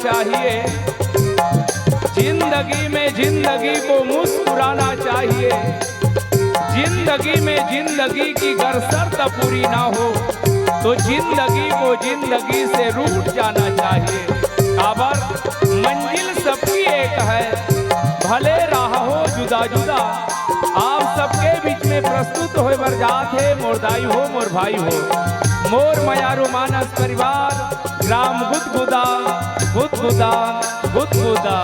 चाहिए, जिंदगी में जिंदगी को मुस्कुराना चाहिए। जिंदगी में जिंदगी की अगर शर्त पूरी ना हो तो जिंदगी को जिंदगी से रूठ जाना चाहिए। काबर मंजिल सबकी एक है, भले राह हो जुदा जुदा। आप सबके बीच में प्रस्तुत हो बरजात है, मोर दाई हो मोर भाई हो, मोर मयारू मानस परिवार, ग्राम गुदगुदा गुदगुदा गुदगुदा।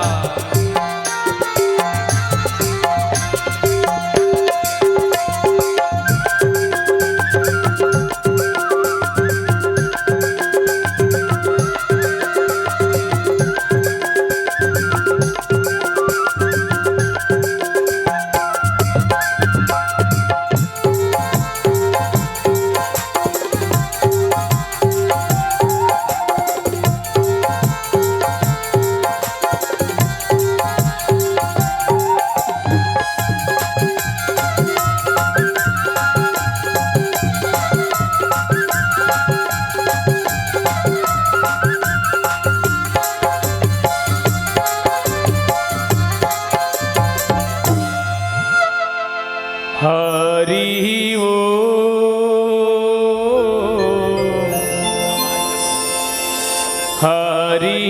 हरि ओ हरि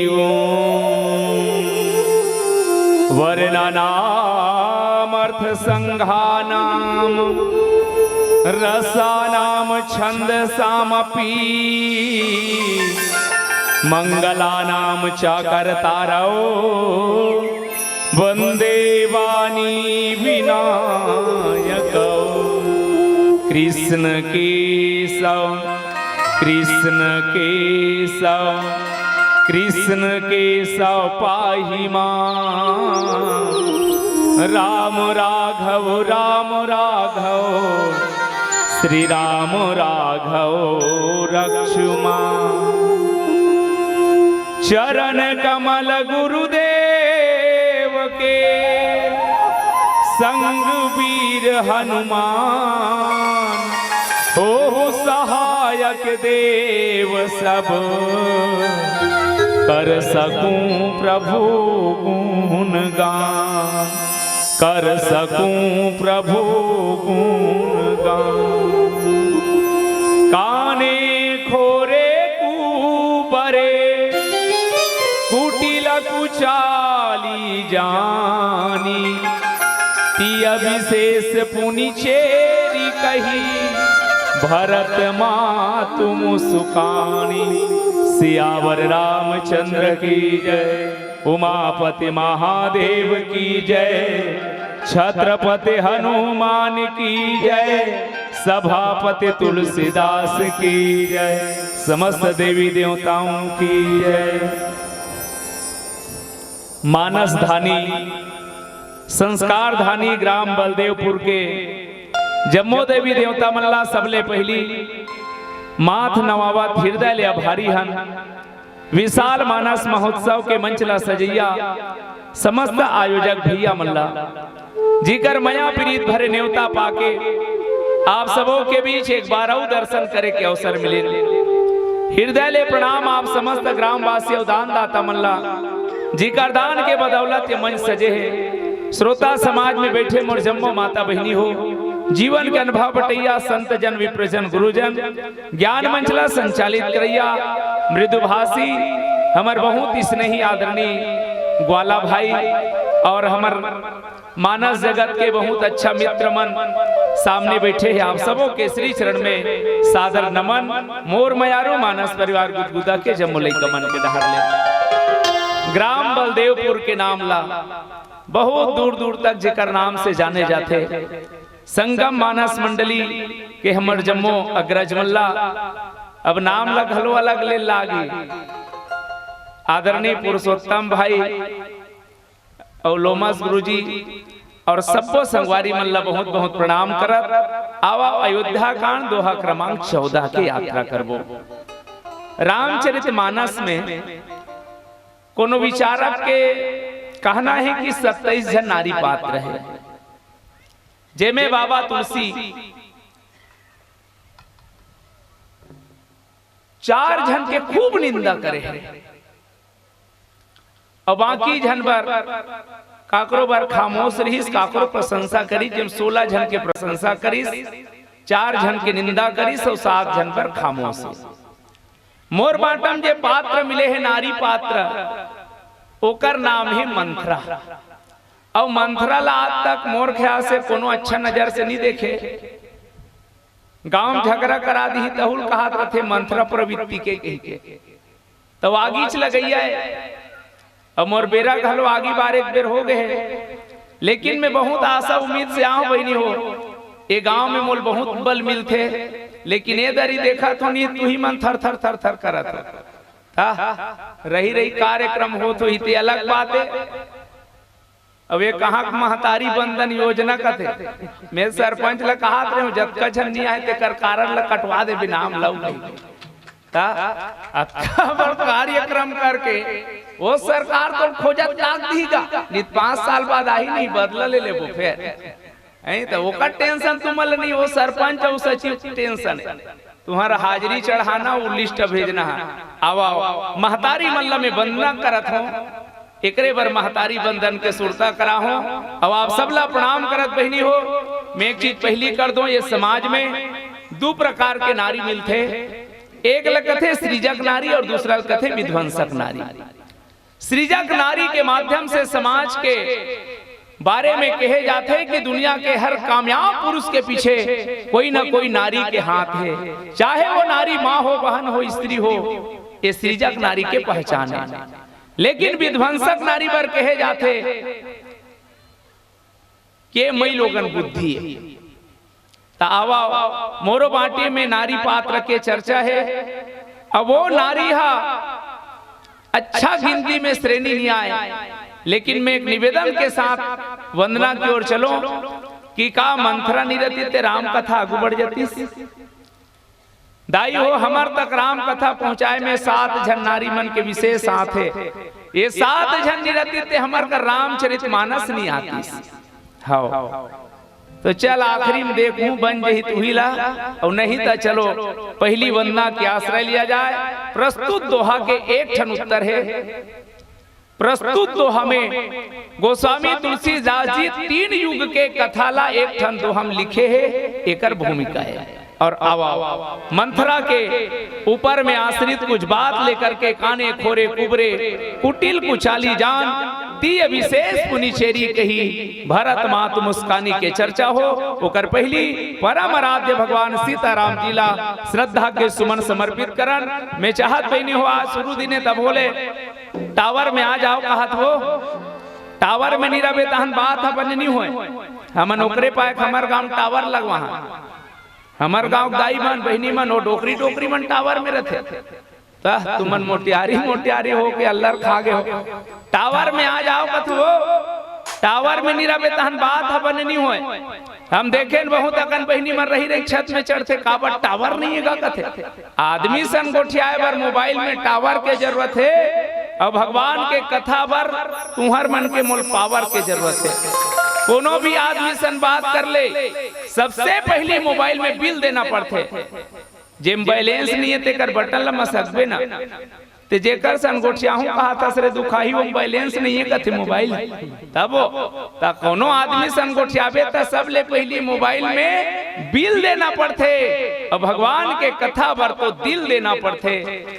ओ वर्णनाम अर्थ संघानाम रसानाम छंदसामपि मंगलानाम चाकर्तारौ वंदे वाणी विनायक। कृष्ण केशव कृष्ण केशव कृष्ण केशव पाहि मां। राम राघव श्री राम राघव रक्षु मां। चरण कमल गुरुदेव के संग वीर हनुमान। हो सहायक देव सब कर सकूं प्रभु गुणगान। कर सकूं प्रभु गुणगान। काने खोरे कुबरे कुटिल कुचाली जानी। तिय विशेष पुनि चेरी कही भरत मातु मुसुकानी। सियावर रामचंद्र की जय, उमापति महादेव की जय, छत्रपति हनुमान की जय, सभापति तुलसीदास की जय, समस्त देवी देवताओं की जय। मानस धानी संस्कार धानी ग्राम बलदेवपुर के जम्मो देवी देवता मल्ला सबले पहली माथ नवावत हृदय ले आभारी हन। विशाल मानस महोत्सव के मंचला सजैया समस्त आयोजक भैया मल्ला जीकर मया प्रीत भरे न्योता पाके आप सबों के बीच एक बार और दर्शन करे के अवसर मिले। हृदय ले प्रणाम आप समस्त ग्रामवासी दान दाता मल्ला जीकर दान के बदौलत ये मंच सजे है। श्रोता समाज में बैठे मोर जम्मो माता बहनी हो, जीवन के अनुभव बटैया संत जन विप्रजन गुरुजन ज्ञान मंचला संचालित करैया मृदुभाषी हमर बहुत स्नेही आदरणीय ग्वाला भाई और हमर मानस जगत के बहुत अच्छा मित्र मन सामने बैठे हैं। आप सबों के श्री चरण में सादर नमन। मोर मयारो मानस परिवार गुदगुदा के जमुलई कमन के डहर ले। ग्राम बलदेवपुर के नाम ला बहुत दूर दूर तक जेकर नाम से जाने जाते। संगम मानस मंडली के हमर जम्मो अग्रज मल्ला अब नाम ला घलो अलग ले लागी। आदरणीय पुरुषोत्तम भाई और लोमस गुरुजी और सबो संगवारी मल्ला बहुत बहुत प्रणाम करत। आवा अयोध्या कांड दोहा क्रमांक 14 की यात्रा करबो। रामचरित मानस में कोनो विचारक के कहना है कि 27 जन नारी पात्र है, जेमे बाबा तुलसी 4 जन के खूब निंदा करे हैं। और बाकी जनवर काकरो बार खामोश रहीस, काकरो प्रशंसा करी। जब 16 जन के प्रशंसा करीस, 4 जन के निंदा करीस और 7 जन पर खामोश। मोर बाटम जे पात्र मिले है नारी पात्र, ओकर नाम है मंथरा। और मंथरा ला आज तक मोर ख्याल से कोनो अच्छा नजर से नहीं देखे। गांव झगड़ा करा दी तहुल कहा रथे मंथरा प्रवृत्ति के कही के तो आगीच लगैया है। और मोर बेरा घलो आगी बार एक बेर हो गए, लेकिन मैं बहुत आशा उम्मीद से आऊं बहनी हो। ये गांव में मोल बहुत बल मिलते, लेकिन ये दरी देखा तो नहीं तू ही मन थर थर थर थर करत रही रही कार्यक्रम हो तो ही अलग बात है। अब ये कहा महतारी बंधन योजना का थे, मैं सरपंच ला कहा थे जब का झन नहीं आए ते कर कारण ला कटवा दे बिनाम लाऊ कार्यक्रम करके वो सरकार तो खोजत डाक दीगा, नहीं 5 साल बाद आई नहीं बदला ले वो फिर तो वो का टेंशन तुमल नहीं। वो सरपंच और सचिव टेंशन है, तुम्हारा हाजिरी चढ़ाना वो लिस्ट भेजना है। आओ महतारी मल्ला में वंदना करत हो, एकरे बर महतारी बंधन के सुरता करा हो। अब आप सबला प्रणाम करत बहनी हो। मैं एक चीज पहली कर दो, ये समाज में 2 प्रकार के नारी मिलते, एक लकथे सृजक नारी और दूसरा लकथे विध्वंसक नारी। सृजक नारी के माध्यम से समाज के बारे में कहे जाते हैं कि दुनिया के हर कामयाब पुरुष के पीछे कोई ना कोई नारी के हाथ है, चाहे वो नारी माँ हो, बहन हो, स्त्री हो। ये सृजक नारी के पहचान है। लेकिन विध्वंसक नारी पर कहे जाते कि मई लोगन बुद्धि है। आवा मोरो बाटे में नारी पात्र के चर्चा है। अब वो नारी हा अच्छा गिनती में श्रेणी नहीं आए, लेकिन मैं एक निवेदन के साथ वंदना की ओर चलो कि का मंथरा नहीं रहती ते राम कथा आगू बढ़ जाती। दाई हो हमार तक राम कथा पहुंचाए में 7 जन नारी मन के विशेष साथ है। ये 7 जन नहीं रहती ते हमार का रामचरितमानस नहीं आती। हाँ तो चल आखिरी में देखूं बन जही तुहिला, और नहीं तो चलो पहली वंदना के आश्रय लिया जाए। प्रस्तुत दोहा के एक ठन उत्तर है। प्रस्तुत दोहा में गोस्वामी तुलसीदास जी 3 युग के कथाला एक ठन दोहा हम लिखे है, एकर भूमिका है। और आवा मंथरा के ऊपर में आश्रित कुछ बात लेकर के काने खोरे कुबरे कुटिल कुचाली जान दिय विशेष पुनिचेरी कही भरत मातु मुस्कानी के चर्चा हो। ओकर पहली परम आराध्य भगवान सीताराम जी ला श्रद्धा के सुमन समर्पित करन। मैं चाहत बहनी हो आज शुरू दिने तब बोले टावर में आ जाओ कहत हो, टावर में नहीं रहे तहन बात अपन नहीं होए। हमन ओकरे पाए हमार गांव टावर लगवा, हमार गांव दाई मन बहनी मन और डोकरी डोकरी मन टावर में रहते। तुमन मोटियारी मोटियारी हो के अल्लर खा गए हो। टावर में आ जाओ कथो, टावर में नहीं रहे तहन बात अपन नहीं होए। हम देखे बहुत अकन बहनी मन रही रही छत में चढ़ते काबर टावर नहीं है कथे। आदमी सन गोठियाए बर मोबाइल में टावर के जरूरत है, और भगवान के कथा बर तुहर मन के मोल पावर के जरूरत है। कोनो भी आदमी सन बात कर ले, सबसे पहले मोबाइल में बिल देना पड़ते। जेम बैलेंस नहीं है तेकर बटन ला मसकबे ना, ते जेकर सन गोठियाहू कहा था सरे दुखाही वो बैलेंस नहीं है कथे मोबाइल तब ता कोनो आदमी सन गोठियाबे ता सब ले पहली मोबाइल में बिल देना पड़ते। और भगवान के कथा पर तो दिल देना पड़ते।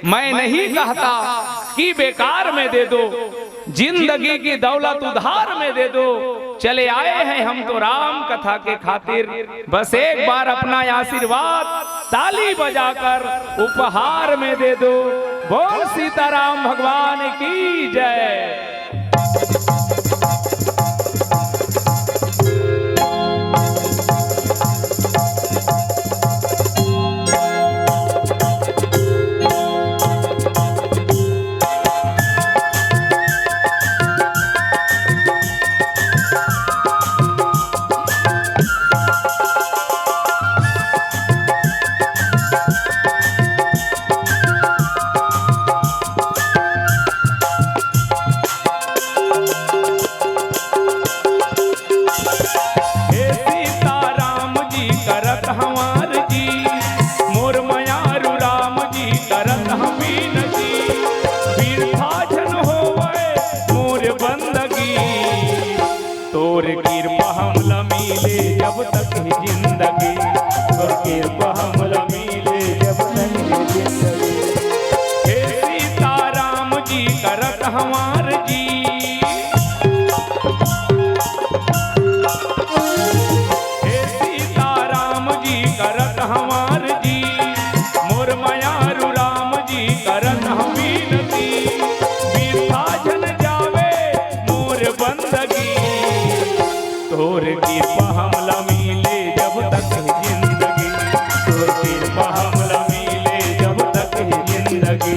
मैं नहीं कहता कि बेकार में दे दो, जिंदगी की दौलत उधार में दे दो। चले आए हैं हम तो राम कथा के खातिर, बस एक बार अपना आशीर्वाद ताली बजाकर उपहार में दे दो। बोल सीताराम भगवान की जय। हमार जी। हे सीताराम जी करत हमार जी, मोर मयारू राम जी करत हम विनती, बिरथा जन जावे मोर बंदगी, तोर कृपा हमला मिले जब तक है जिंदगी, तोर कृपा हमला मिले जब तक है जिंदगी।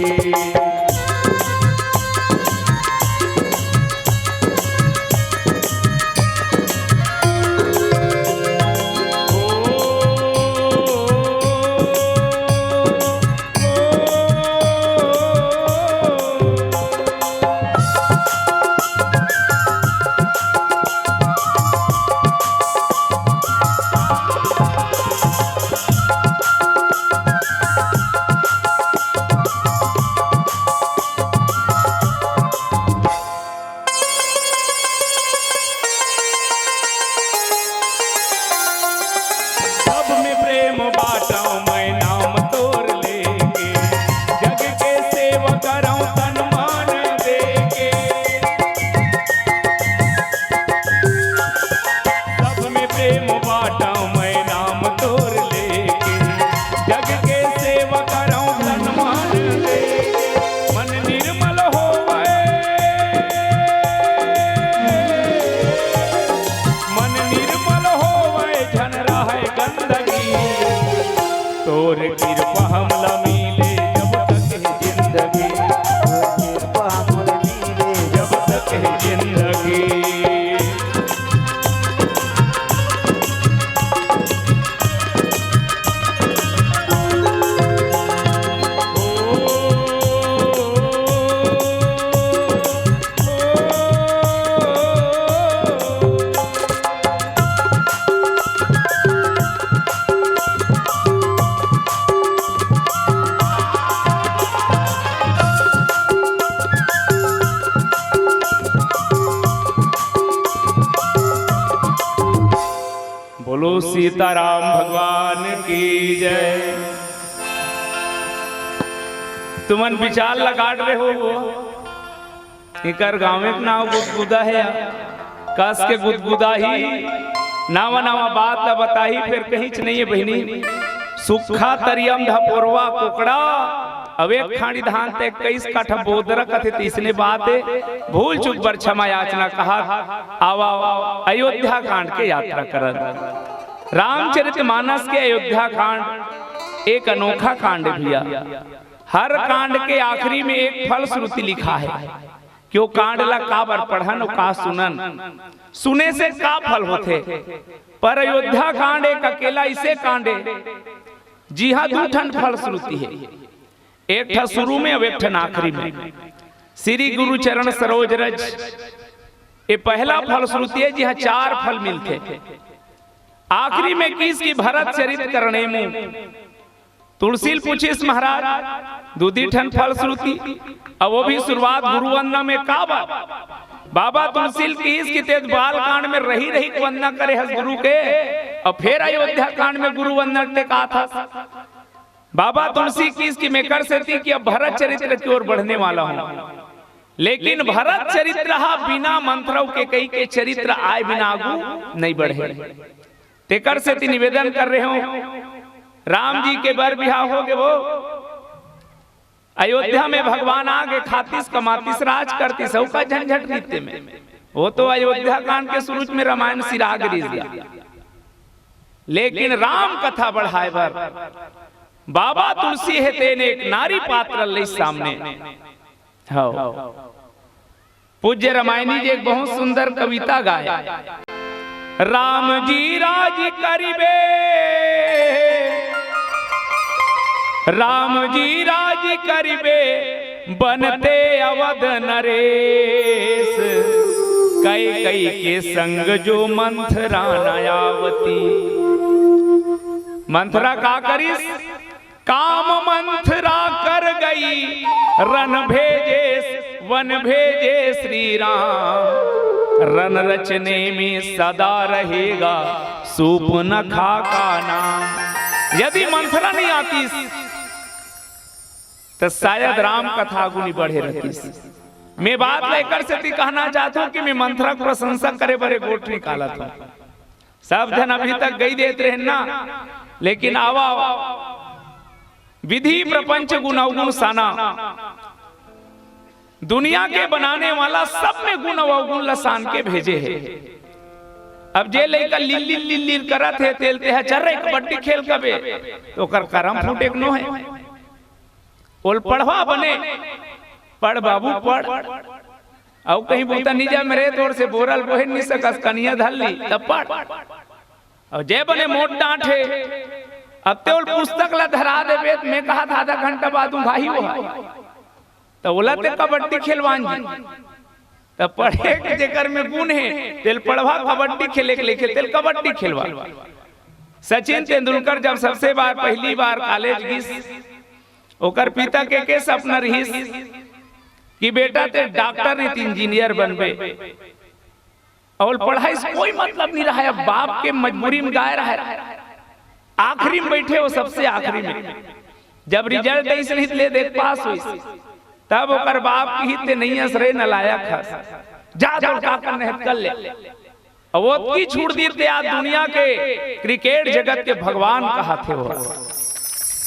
तोर कृपा हमला मिले जब तक है जिंदगी, कृपा हमला मिले जब तक है जिंदगी। बोलो सीताराम भगवान की जय। तुमन विचार लगाड़ रहे हो वो इकर गाँव में नाव गुदगुदा है, कस के गुदगुदा ही नावा नावा बात ला बताही, फिर कहीं नहीं है बहनी। सुखा तरियम धपोरवा कुकड़ा अब एक खाड़ी धान ते 21 काठा बोदरा कथे तीसने बात है भूल चुक बर क्षमा याचना कहा। आवा अयोध्या कांड के यात्रा करत। रामचरितमानस के अयोध्या कांड एक अनोखा कांड भैया। हर कांड के आखिरी में एक फलश्रुति लिखा है क्यों कांड ला का बार पढ़न और का सुनन, सुने से का फल होते। पर अयोध्या कांड एक अकेला इसे कांडे जी हाँ 2 ठन फलश्रुति है, एक ठा शुरू में और एक ठन आखिरी में। श्री गुरु चरण सरोज रज ये पहला फलश्रुति है जी हाँ 4 फल मिलते। आखिरी में किस की भरत चरित करने मुंह तुलसील पूछिस महाराज 2 ठन फलश्रुति, अब वो भी शुरुआत गुरु वंदना में का बाबा तुलसील की इसकी तेज बाल कांड में रही रही वंदना करे हस गुरु के, और फिर अयोध्या कांड में गुरु वंदना ने कहा था। बाबा तुलसी की इसकी मेकर से थी कि अब भरत चरित्र की ओर बढ़ने वाला हूं, लेकिन भरत चरित्र रहा बिना मंत्रों के कई के चरित्र आए बिना आगू नहीं बढ़े। तेकर से निवेदन कर रहे हो राम जी के बर बिहार हो गए, वो अयोध्या में भगवान आगे खातिस कमातिस राज करती सब का झंझट बीतते में। वो तो अयोध्या कांड के शुरू में रामायण सिराग रिज गया, लेकिन राम कथा बढ़ाए भर बाबा तुलसी है तेने एक नारी पात्र ले सामने। पूज्य रामायणी जी एक बहुत सुंदर कविता गाया। राम जी राज करिबे, राम जी राज करिबे बनते अवध नरेश, कई कई के संग जो मंथरा नयावती। मंथरा का करिस काम मंथरा कर गई, रन भेजे वन भेजे श्री राम, रन रचने में सदा रहेगा सूपनखा का नाम। यदि मंथरा नहीं आती तो शायद राम कथा गुनी बढ़े रहती। मैं बात लेकर से ती कहना चाहता हूँ कि मैं मंत्रा को प्रशंसा करे बड़े गोट निकाला था। सब धन अभी तक गई देते रहे ना, लेकिन आवा विधि प्रपंच गुण अवगुण साना, दुनिया के बनाने वाला सब में गुण अवगुण लसान के भेजे है। अब जे लेकर लिल्ली लिल्ली करत है तेलते है चल रहे कबड्डी खेल कबे तो कर करम फूटे नो है। ओल पढ़वा बने पढ़ बाबू पढ़, और कहीं बोता नीजा मेरे तोड़ से बोरल बोहे नहीं सकस कनिया धल ली तब पढ़। और जे बने मोट डांट है अब ते पुस्तक ला धरा दे बेत मैं कहा था आधा घंटा बाद भाई वो तो बोला ते कबड्डी खेलवान जी तब पढ़े के जेकर में गुण है तेल पढ़वा कबड्डी खेले के लेके तेल कबड्डी खेलवा। सचिन तेंदुलकर जब सबसे बार पहली बार कॉलेज गिस ओकर पिता के सपना रहीस कि बेटा ते डॉक्टर ने इंजीनियर बनबे और पढ़ाई से कोई मतलब नहीं रहा। अब बाप के मजबूरी में गाय रहा है, आखिरी में बैठे वो सबसे आखिरी में जब रिजल्ट ऐसे नहीं ले देख पास हुई तब ओकर बाप की हित नहीं असरे न लाया खास जा तो का करने कर ले। वो की छूट दी थे आज दुनिया के क्रिकेट जगत के भगवान कहा थे वो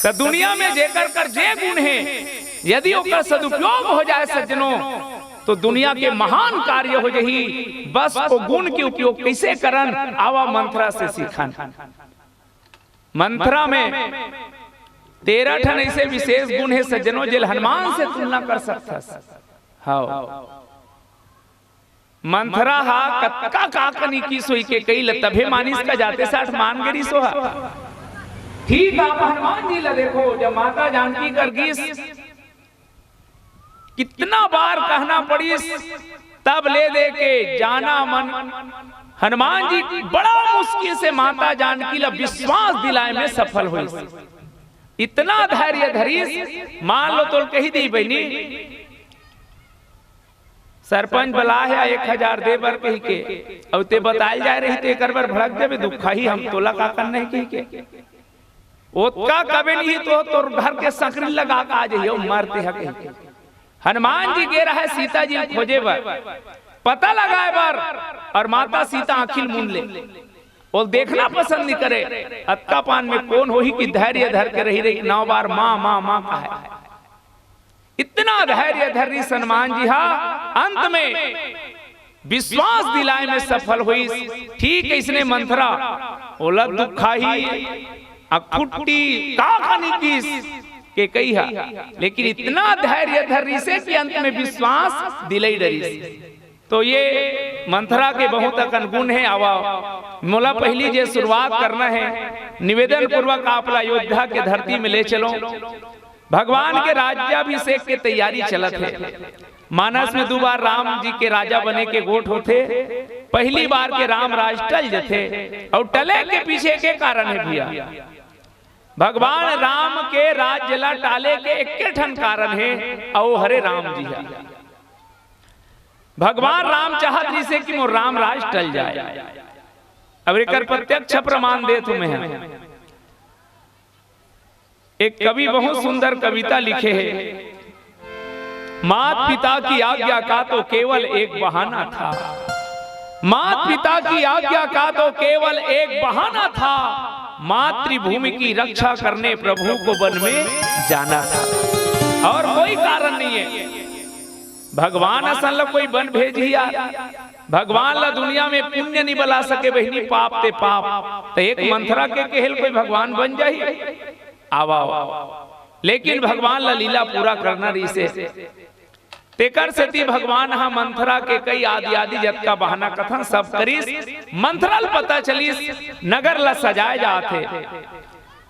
तो दुनिया में जेकर कर जे गुण है यदि ओकर सदुपयोग हो जाए सज्जनों तो दुनिया के महान कार्य हो जही। बस वो गुण के उपयोग कैसे करन आवा मंत्रा से सीखन। मंत्रा में 13 ठन ऐसे विशेष गुण है सज्जनों जिल हनुमान से तुलना कर सकता। हाँ मंत्रा हा कत्का काकनी की सोई के कई तभे मानिस का जाते 60 मान गिरी सोहा। ठीक आप हनुमान जी ला देखो जब माता जानकी कर गीस कितना बार कहना पड़ी तब ले दे के जाना मन हनुमान जी बड़ा मुश्किल से माता जानकी ला विश्वास दिलाए में सफल हुई। इतना धैर्य धरीस मान लो तो कही दी बहनी सरपंच बला है 1000 दे बर कही के और ते बताई जा रही थे कर बार भड़क देवे दुखा ही हम तोला का करना है कही के ओतका कबे नहीं तो तोर घर के सकरी लगा का आ जाइयो मारते है कही। हनुमान जी गे रहा है सीता जी खोजे बर पता लगाए बार और माता सीता आखिल मुन ले और देखना पसंद नहीं करे अत्का पान में कौन हो ही कि धैर्य धर के रही 9 बार माँ माँ माँ का है। इतना धैर्य धरी हनुमान जी हा अंत में विश्वास दिलाए में सफल हुई। ठीक है इसने मंत्रा ओला दुखाही अखुट्टी काकनी किस के कही हा लेकिन इतना धैर्य धरी से कि अंत में विश्वास दिलाई डरी। तो ये मंत्रा के बहुत अकन गुण है। आवा मोला पहली जे शुरुआत करना है निवेदन पूर्वक आप अयोध्या के धरती में ले चलो। भगवान के राज्याभिषेक के तैयारी चलत है। मानस में 2 बार राम जी के राजा बने के गोट होते। पहली बार के राम राज टल जथे और टले के पीछे के कारण है भैया भगवान राम के राज्य ला टाले के एक ठन कारण है और हरे राम जी है। भगवान राम चाहत रही से कि मोर राम राज टल जाए। अब एक प्रत्यक्ष प्रमाण दे तुम्हें एक कवि बहुत सुंदर कविता लिखे है। मात पिता की आज्ञा का तो केवल एक बहाना था, मात पिता की आज्ञा का तो केवल एक बहाना था, मातृभूमि की रक्षा करने प्रभु को वन में जाना था और कोई कारण नहीं है। भगवान असल कोई बन भेजी यार भगवान ला दुनिया में पुण्य नहीं बला सके बहनी पाप ते पाप तो एक मंत्रा के केहल कोई भगवान बन जाही आवा लेकिन भगवान ला लीला पूरा करना रही से तेकर सेती भगवान हा मंथरा के कई आदि आदि जत का बहाना कथन सब करीस मंथरल पता चलीस नगर ला सजाए जाते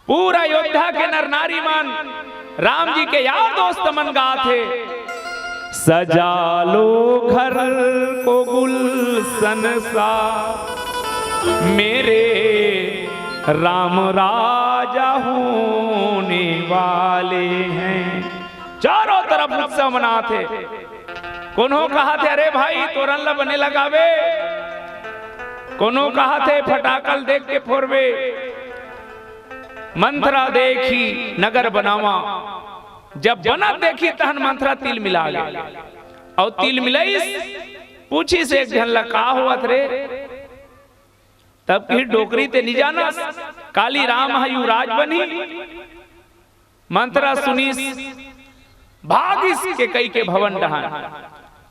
पूरा अयोध्या के नर नारी मन राम जी के यार दोस्त मन गाथे सजा लो घर को गुलशन सा मेरे राम राजा होने वाले हैं। चारों तरफ उत्सव मनाते कोनो कहा थे अरे भाई तोरण ला बने लगावे कोनो कहा थे फटाकल देख के फोरवे मंथरा देखी नगर बनावा जब बना देखी तहन मंथरा तिल मिला गया और तिल मिलई पूछी से एक झन का हुआ रे, तब की डोकरी ते नहीं जाना काली राम है युवराज बनी, मंत्रा सुनीस भागिस के कई के भवन डहान।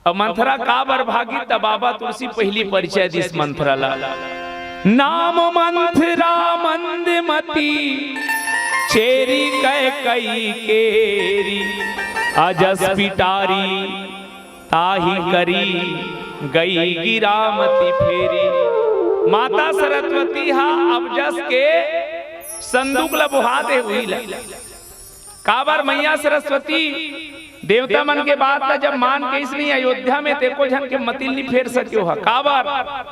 और मंथरा काबर भागी तब बाबा तुलसी पहली परिचय दिस मंथरा ला। नाम मंथरा मंदमती चेरी कह कई केरी, अजस पिटारी ताही करी गई गिरामती फेरी। माता सरस्वती हा अबजस के संदूक लबुहा दे हुई ला। काबर मैया सरस्वती देवता मन के बाद का जब मान के इसलिए अयोध्या में तेको जन के मतिल नहीं फेर सक्यो है। काबर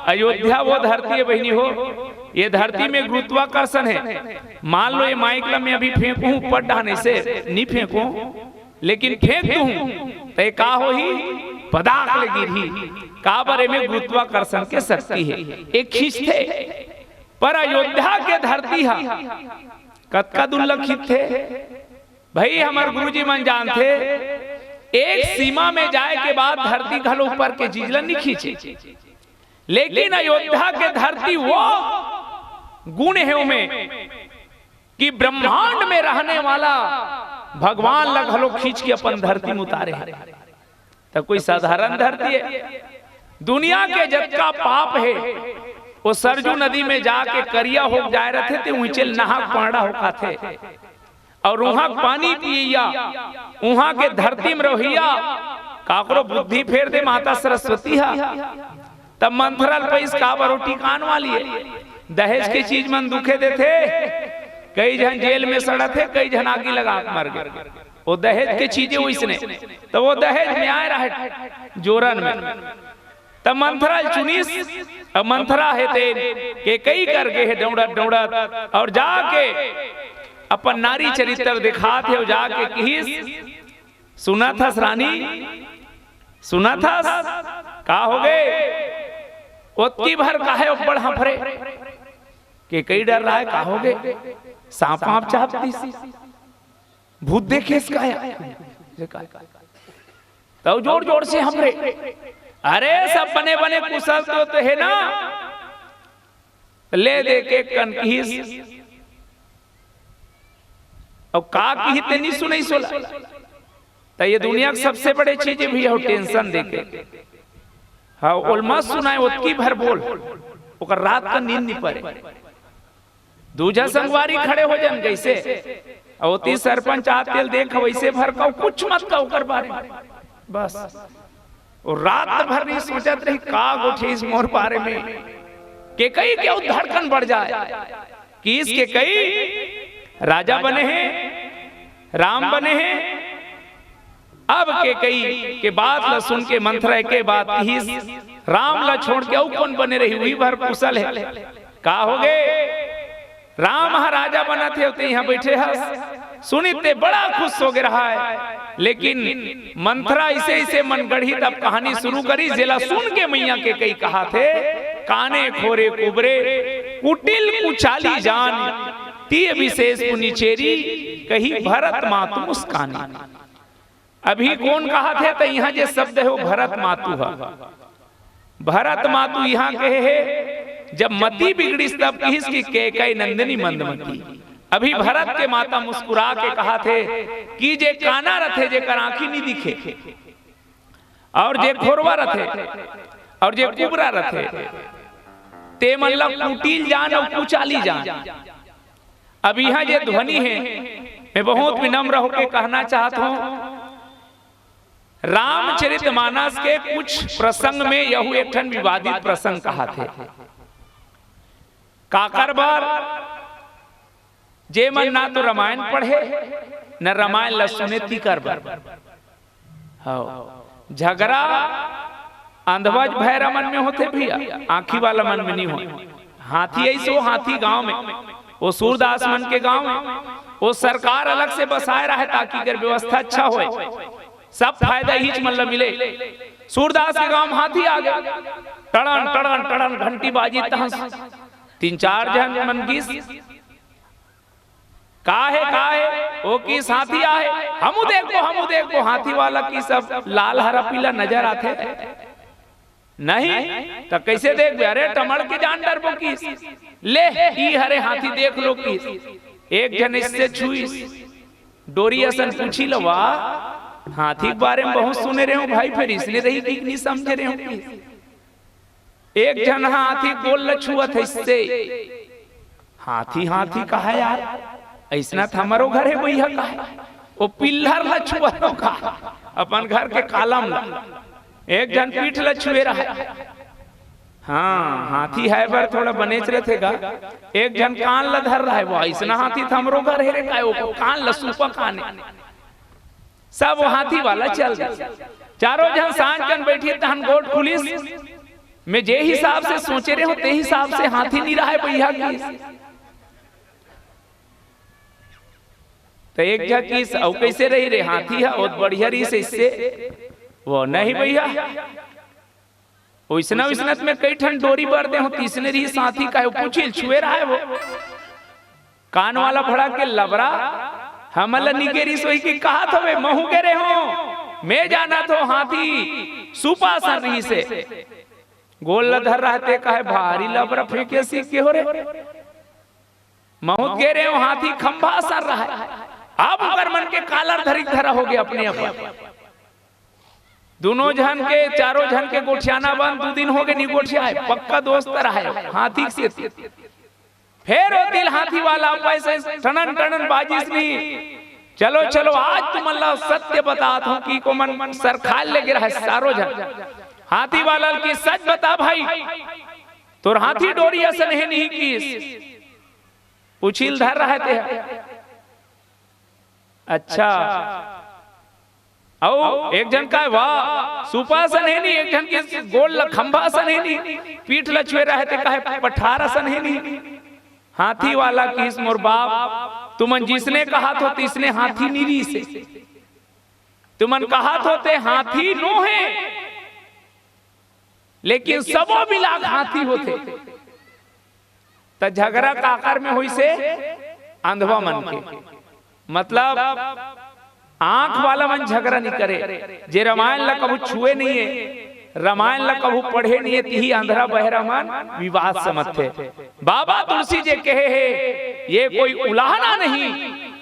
अयोध्या वो धरती है बहनी हो, ये धरती में गुरुत्वाकर्षण है। मान लो ये माइकला में अभी फेंकूं ऊपर डाहने से नहीं फेंकूं, लेकिन फेंक दूं तो का हो ही पदार्थ लगी रही। काबर में गुरुत्वाकर्षण के शक्ति है, एक खींचते। पर अयोध्या के धरती है कतका दुर्लक्षित थे भाई। हमारे गुरुजी मन जानते एक सीमा में जाए के बाद धरती घलो ऊपर के जीजलन नहीं खींचे, लेकिन अयोध्या के धरती वो गुण है उनमें कि ब्रह्मांड में रहने वाला भगवान लग घलो खींच के अपन धरती में उतारे हैं। तो कोई साधारण धरती है? दुनिया के जत का पाप है वो सरजू नदी में जाके करिया हो जाए रहे थे, ऊंचे नहा पाड़ा होका थे और वहां पानी पिया, वहां के धरती में रहिया काकरो बुद्धि फेर दे माता सरस्वती हा। तब मंथरल पैस काबर रोटी कान वाली है। दहेज की चीज मन दुखे दे थे, कई जन जेल में सड़ा थे, कई जन आगे लगा मर गए। वो दहेज की चीजें उसने तो वो दहेज में आए रहे जोरन में। तब मंथरल चुनीस मंथरा है ते के कई कर गए है दौड़त दौड़त और जाके अपन नारी चरित्र दिखा थे। जाके किस सुना था रानी, सुना था का हो गए ओत्ती भर का है ऊपर हफरे के कई डर रहा है का हो गए सांप आप चाहती भूत देखे इसका है तो जोर जोर से हफरे। अरे सब बने बने कुशल तो है ना, ले दे के कनकीस और का की हित नहीं सुनाई सोला। तो ये दुनिया की सबसे बड़े चीजें भी है टेंशन देके। हाँ उल्मा सुनाए उतकी भर बोल ओकर रात का नींद नहीं पड़े। दूजा संगवारी खड़े हो जान जैसे औती सरपंच आतेल देख वैसे भर का कुछ मत का ओकर बारे बस। और रात भर नहीं सोचत रही का गोठे इस मोर बारे में के कई क्यों धड़कन बढ़ जाए कि इसके कई राजा बने हैं, राम बने हैं। अब के कई के बात ला सुन के मंथरा के बात ही राम ला छोड़ के कौन बने रही हुई भर कुशल है का हो गए। राम महाराजा बना थे होते यहाँ बैठे हस सुनिते बड़ा खुश हो गया रहा है। लेकिन मंथरा इसे इसे मनगढ़ी तब कहानी शुरू करी। जिला सुन के मैया के कई कहा थे काने खोरे कुबरे कुटिल कुचाली जान ती विशेष पुनिचेरी कही भरत मातु मुस्कानी। अभी कौन कहा थे तो यहाँ जो शब्द है वो भरत मातु है। भरत मातु यहाँ कहे है जब मती बिगड़ी तब इसकी के कई नंदिनी मंदमती। अभी भरत के माता मुस्कुरा के कहा थे कि जे काना रथे जे कर आंखी नहीं दिखे और जे खोरवा रथे और जे कुबरा रथे ते मतलब कुटिल जान और कुचाली जान। अब यहाँ जे ध्वनि है मैं बहुत विनम्र होकर कहना चाहता हूँ। रामचरितमानस के कुछ प्रसंग में यह एक ठन विवादित प्रसंग कहा थे। काकर बार जे मन ना तो रामायण पढ़े न रामायण ल सुने तीकर बार झगड़ा अंधवज भैरा मन में होते भैया, आंखी वाला मन में नहीं हो। हाथी ऐसो हाथी गांव में वो सूरदास मन के गांव में वो सरकार अलग से बसाए रहा है ताकि अगर व्यवस्था अच्छा हो सब फायदा ही मतलब मिले। सूरदास के गांव हाथी आ गया, टड़न टड़न टड़न घंटी बाजी तहस तीन चार जन मन गीस काहे ओ किस हाथी आए, हमू देखो हाथी वाला की सब लाल हरा पीला नजर आते नहीं तो कैसे देख, अरे टमड़ की जान डरबो की ले ई हरे हाथी देख लो की। एक जन इससे छुई डोरी असन पूछी लो, वाह हाथी के बारे में बहुत सुने रहे हो भाई, फिर इसलिए रही कि नहीं समझे रहे हो की। एक जन हाथी गोल छुआ था इससे, हाथी कहा यार ऐसा हमारो घर है वही का है, वो पिल्लर ल छुआ का अपन घर के कालम ला, एक जन पीठ ल छुए रहा है। हाँ हाथी है पर थोड़ा बनेच रहे गा, एक जन कान ल धर रहा है, वो ऐसा हाथी हमरो घर है रे का, वो कान ल सुपा काने सब वो हाथी वाला चल गया। चारों जन सांझ जन बैठी तहन गोट पुलिस में जे हिसाब से सोचे रहे हो ते हिसाब से हाथी नहीं रहा है भैया की। तो एक जा की कैसे रही रे हाथी है बहुत बढ़िया रही से इससे वो नहीं भैया, वैसना विसनत में कई ठंड डोरी बर दे हो, तीसने रही साथी का पूछिल छुए रहा है वो कान वाला भड़ा के लबरा हमल निगेरी सोई की कहा था वे महू के रहे हो मैं जाना तो हाथी सुपा सर रही से गोल धर रहते कहे भारी लबरा फेंके सीख के हो रे, महू के रहे हो हाथी खंभा सर रहा है। अब अगर मन के कालर धरी धरा हो गया अपने आप, दोनों जन के चारों जन के गोठियाना बंद 2 दिन हो गए नहीं गोठिया है, पक्का दोस्त रहा हाथी से। फिर वो दिल हाथी वाला पैसे टनन टनन बाजिश नहीं, चलो आज तुम अल्लाह सत्य बताता हूँ कि को मन सर खाल ले गिरा है सारो जन। हाथी वाला की सच बता भाई, तो हाथी डोरी असन है नहीं की उछील धर रहे थे। अच्छा आओ एक जन का वाह सुपासन है नहीं, एक जन के गोल खंभासन है नहीं, पीठ लचुए रहे थे कहे पठारासन है नहीं। हाथी वाला की मोर बाप तुमन जिसने कहा तो तीसने हाथी नीरी से, तुमन कहा तो ते हाथी नो है लेकिन सबो मिला हाथी होते। तो झगड़ा का आकार में हुई से अंधवा मन के, मतलब आंख वाला मन झगड़ा नहीं करे, जे रामायण ला कबू छुए नहीं है, रामायण ला कबू पढ़े नहीं है, तिही अंधरा बहरा मन विवाद समझते। बाबा तुलसी जी कहे है ये कोई उलाहना नहीं,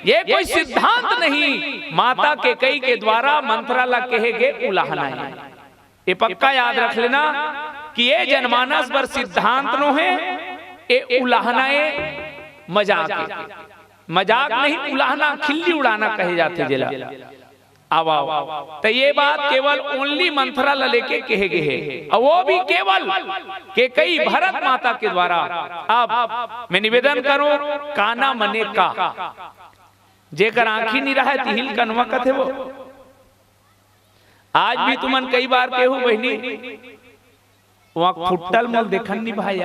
ये कोई सिद्धांत नहीं, माता के कई के द्वारा मंत्रा ला कहेगे उलाहना है। ये पक्का याद रख लेना कि ये जनमानस पर सिद्धांत नो है, ये उलाहना मजाक मजाक नहीं, उलाहना खिल्ली उड़ाना कहे जाते जिला। आवा तो ये बात केवल ओनली मंथरा ला लेके कहे गए है, और वो भी केवल के कई भरत माता के द्वारा। अब मैं निवेदन करूं काना मने का जेकर आंखी नहीं रहा तिहिल कनवा कथे वो आज भी तुमन कई बार केहू बहनी वहां फुटल मोल देखन नहीं भाई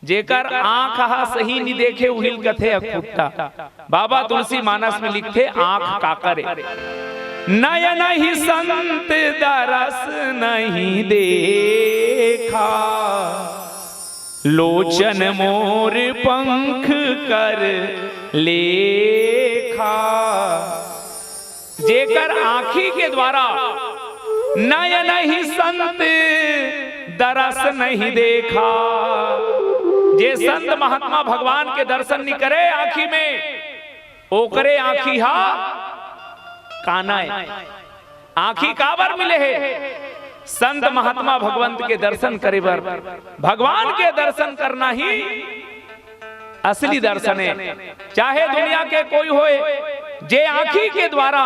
जेकर आंख हा सही नहीं देखे उहिल कथे फुट्टा। बाबा तुलसी मानस में लिखते आंख का करे नयन ही संत दरस नहीं देखा, लोचन मोर पंख कर लेखा। जेकर आंखी के द्वारा नयन ही संत दरस नहीं देखा, जे संत महात्मा भगवान के दर्शन नहीं करे आंखी में ओकरे आंखी हा काना है। आंखी काबर मिले है संत महात्मा भगवंत के दर्शन करे बर, भगवान के दर्शन करना ही असली दर्शन है। चाहे दुनिया के कोई होए जे आंखी के द्वारा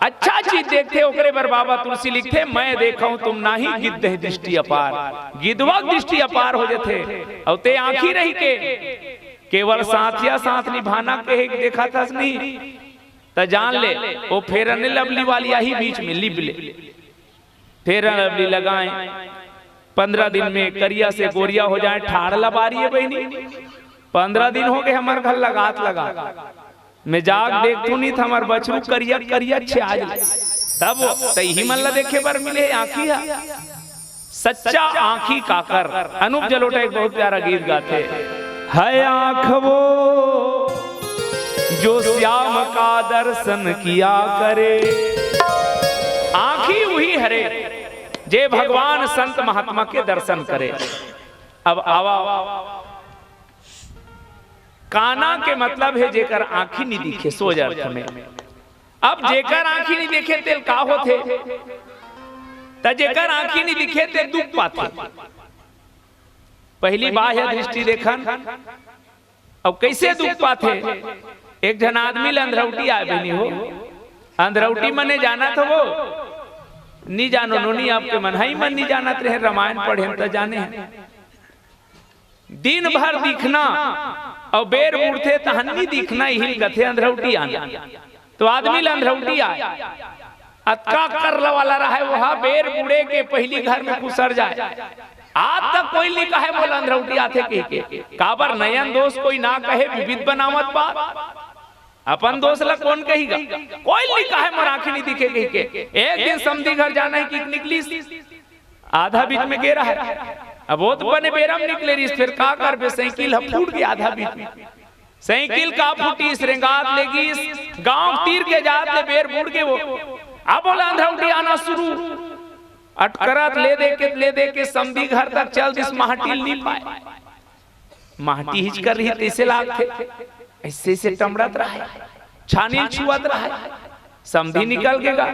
अच्छा चीज देखते ओकरे बर बाबा तुलसी लिखते मैं देखा हूं तुम नाही गिद्ध दृष्टि अपार, गिद्धवा दृष्टि अपार हो जाते और ते आंखी रही के केवल साथिया साथ निभाना के देखा था नहीं तो जान ले वो फेरन लवली वाली ही बीच में लिप ले फेरन लवली लगाएं 15 दिन में करिया से गोरिया हो जाए ठाड़ लबारी है बहनी। 15 दिन हो गए हमारे घर लगात लगा मैं जाग देख तू नहीं था हमार बछरू करिया करिया छाज तब सही मन ला देखे पर मिले आंखी सच्चा आंखी काकर। अनूप जलोटा एक बहुत प्यारा गीत गाते है आँख वो जो श्याम का दर्शन किया करे। आँखी वही हरे जे भगवान संत महात्मा के दर्शन करे। अब आवा काना के मतलब है जेकर आँखी नहीं दिखे सोज अर्थ में। अब जेकर आँखी नहीं देखे तेल का होते, त जेकर आँखी नहीं दिखे ते दुख पाते। पहली बाह्य दृष्टि देखन, अब कैसे दुख पाते। एक जन आदमी अंधरौटी आए नहीं हो, अंधरौटी मने जाना था वो नहीं जानो नोनी आपके मन ही मन नहीं जाना रहे। रामायण पढ़े तो जाने हैं। दिन भर दिखना और बेर उड़ते तहन्नी दिखना हिल गथे अंधरौटी आना। तो आदमी अंधरौटी आए अतका कर वाला रहा है वहां बेर बुड़े के पहली घर में कुसर जाए। आज तक कोई नहीं कहे बोला अंधरौटी आते के काबर नयन दोस्त कोई ना कहे विविध बनावत बात अपन दोस्त ला कौन कहेगा। कोई नहीं कहे मोर आंखें नहीं दिखे कही के। एक दिन समझी घर जाना है कि निकली आधा बीच में गिरा है। अब वो तो बने बेरम निकले रही फिर का कर बे साइकिल फूट गया आधा बीच में। साइकिल का फूटी श्रृंगार लेगी गांव तीर के जात ले बेर बुड़ के वो अब बोला अंधरौटी आना शुरू अटकरात ले दे के समधी घर तक चल जिस माहटील नहीं पाए। माहटी हिच कर रही तैसे लाग थे ऐसे से टमड़त रहा है छानी छुआत रहा है। समधी निकल गएगा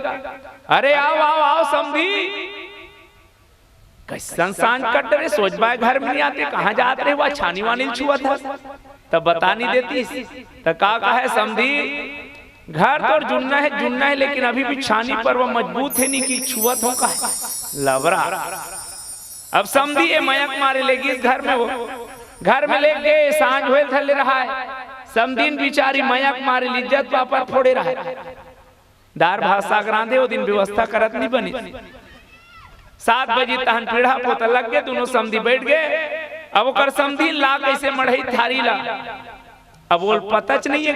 अरे आओ आओ आओ समधी कैसन सांझ कट रहे सोच बाय घर में नहीं आते कहाँ जाते रहे वह छानी वानी छुआ था तब बता नहीं देती। तो का है समधी घर तो जुन्ना है लेकिन अभी भी छानी पर वो मजबूत है नहीं कि छुआ हो का लवरा। अब समधी ये मयक मारे लेगी इस घर में वो घर में लेके सांझ हुए थले रहा है। समदीन बिचारी मयक मारे इज्जत पापर फोड़े रहा है। दार भात साग रांधे वो दिन व्यवस्था करत नहीं बनी। 7 बजे तहन पीढ़ा पोता लग गए दोनों समधी बैठ गए। अब ओकर समधी ला कैसे मढ़ई थारी ला अब वो पताच नहीं है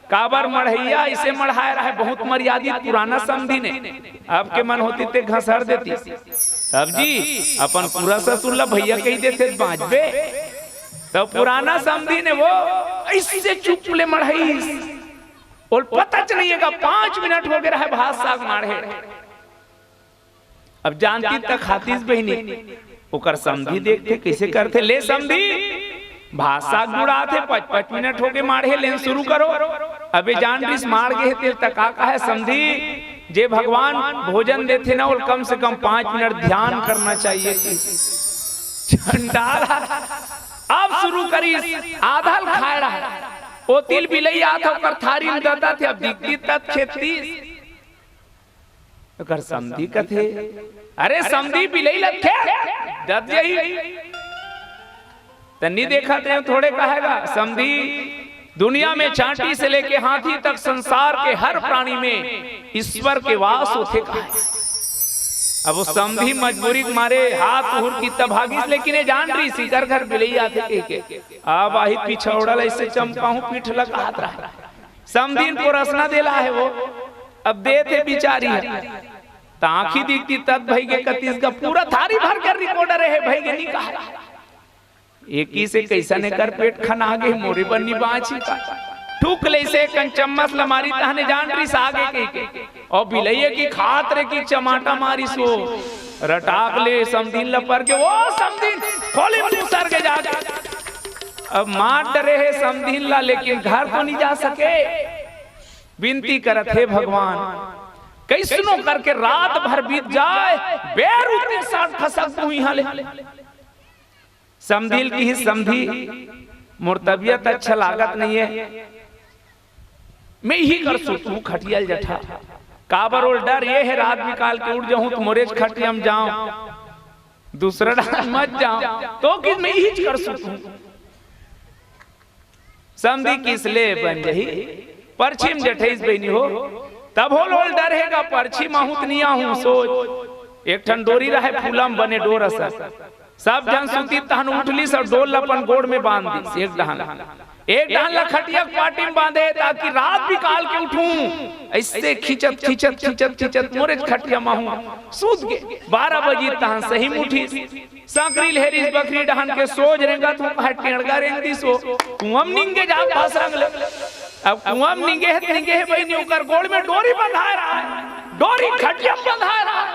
काबर मढ़ैया इसे मढ़ाया रहा है बहुत मर्यादित पुराना समधी ने। अब के मन होती ते घसर देती तब जी अपन पूरा ससुर ला भैया कही देते बाजबे। तो पुराना समधी ने वो ऐसे चुप ले मढ़ई और पता चलिएगा 5 मिनट हो गए रहा भात साग मारे। अब जानती तक खातीस बहनी ओकर समधी देखते कैसे करते ले समधी भात साग गुड़ाते 5-5 मिनट हो गए मारे लेन शुरू करो। अबे जान रिस मार गए तेल तक का है समधी जे भगवान भोजन देते ना और कम से कम 5 मिनट ध्यान करना चाहिए। अब शुरू करी आधा खाए रहा ओ तिल बिलई आता कर थारी में दाता थे अब दिखती तक खेती कर समधी कथे अरे समधी बिलई लखे दब यही तन्नी देखा थे थोड़े कहेगा समधी दुनिया में चांटी से लेके हाथी तक संसार के हर प्राणी में ईश्वर के वास होते कहा। अब वो समधी मजबूरी मारे हाथ हुर की तभागिस लेकिन ये जान रही सी घर बिलई आते के अब आही पिछौड़ल ऐसे चमकाहू पीठ लगा हाथ रहा समधी को रसना देला है वो अब दे थे बिचारी आंखी दिखती तब भाई के कतीस का पूरा थारी भर कर रिकॉर्डर है भाई के नहीं कहा एक ही से कैसा ने कर पेट खना गए मोरी बन्नी बाँची ठूक ले से कन चम्मच लमारी तहने जान रही आगे के और बिलैये की खात रे की चमाटा मारी सो रटाक ले समदीन लपर के वो समदीन खोली मुंह सर के जाके अब मार डरे है समदीन ला लेकिन घर तो नहीं जा सके। विनती करत है भगवान कैसनो करके रात भर बीत जाए बेर उतने साथ खसक तू यहाँ ले समदील की ही समधी मोर तबियत अच्छा लागत नहीं है मैं ही कर सकूं खटियल जठा काबर और डर ये है रात निकाल के उड़ जाऊं तो मोरेज खटियम जाऊं दूसरा रात मत जाऊं तो कि मैं ही कर सकूं। समधी किसले बन जही परछिम जठेस बनी हो तब हो लोल डर हैगा परछी माहूत नहीं आहूं सोच एक ठन डोरी रहे फूलम बने डोर असर सब जन सुती तहन उठली सब डोल अपन गोड़ में बांध दी एक डहान एक डाल खटिया पार्टी में बांधे ताकि रात भी काल के उठूं, ऐसे खिंचत खिंचत खिंचत खिंचत मोरे खटिया माहू सूत के 12 बजे तहां सही मुठी सांकरी लहरी बकरी डहन के सोज रेंगा तो टेड़गा रेंगी सो कुआम निंगे जा पास रंग ले। अब कुआम निंगे है बहनी ओकर गोड़ में डोरी बंधा रहा है, डोरी खटिया बंधा रहा है,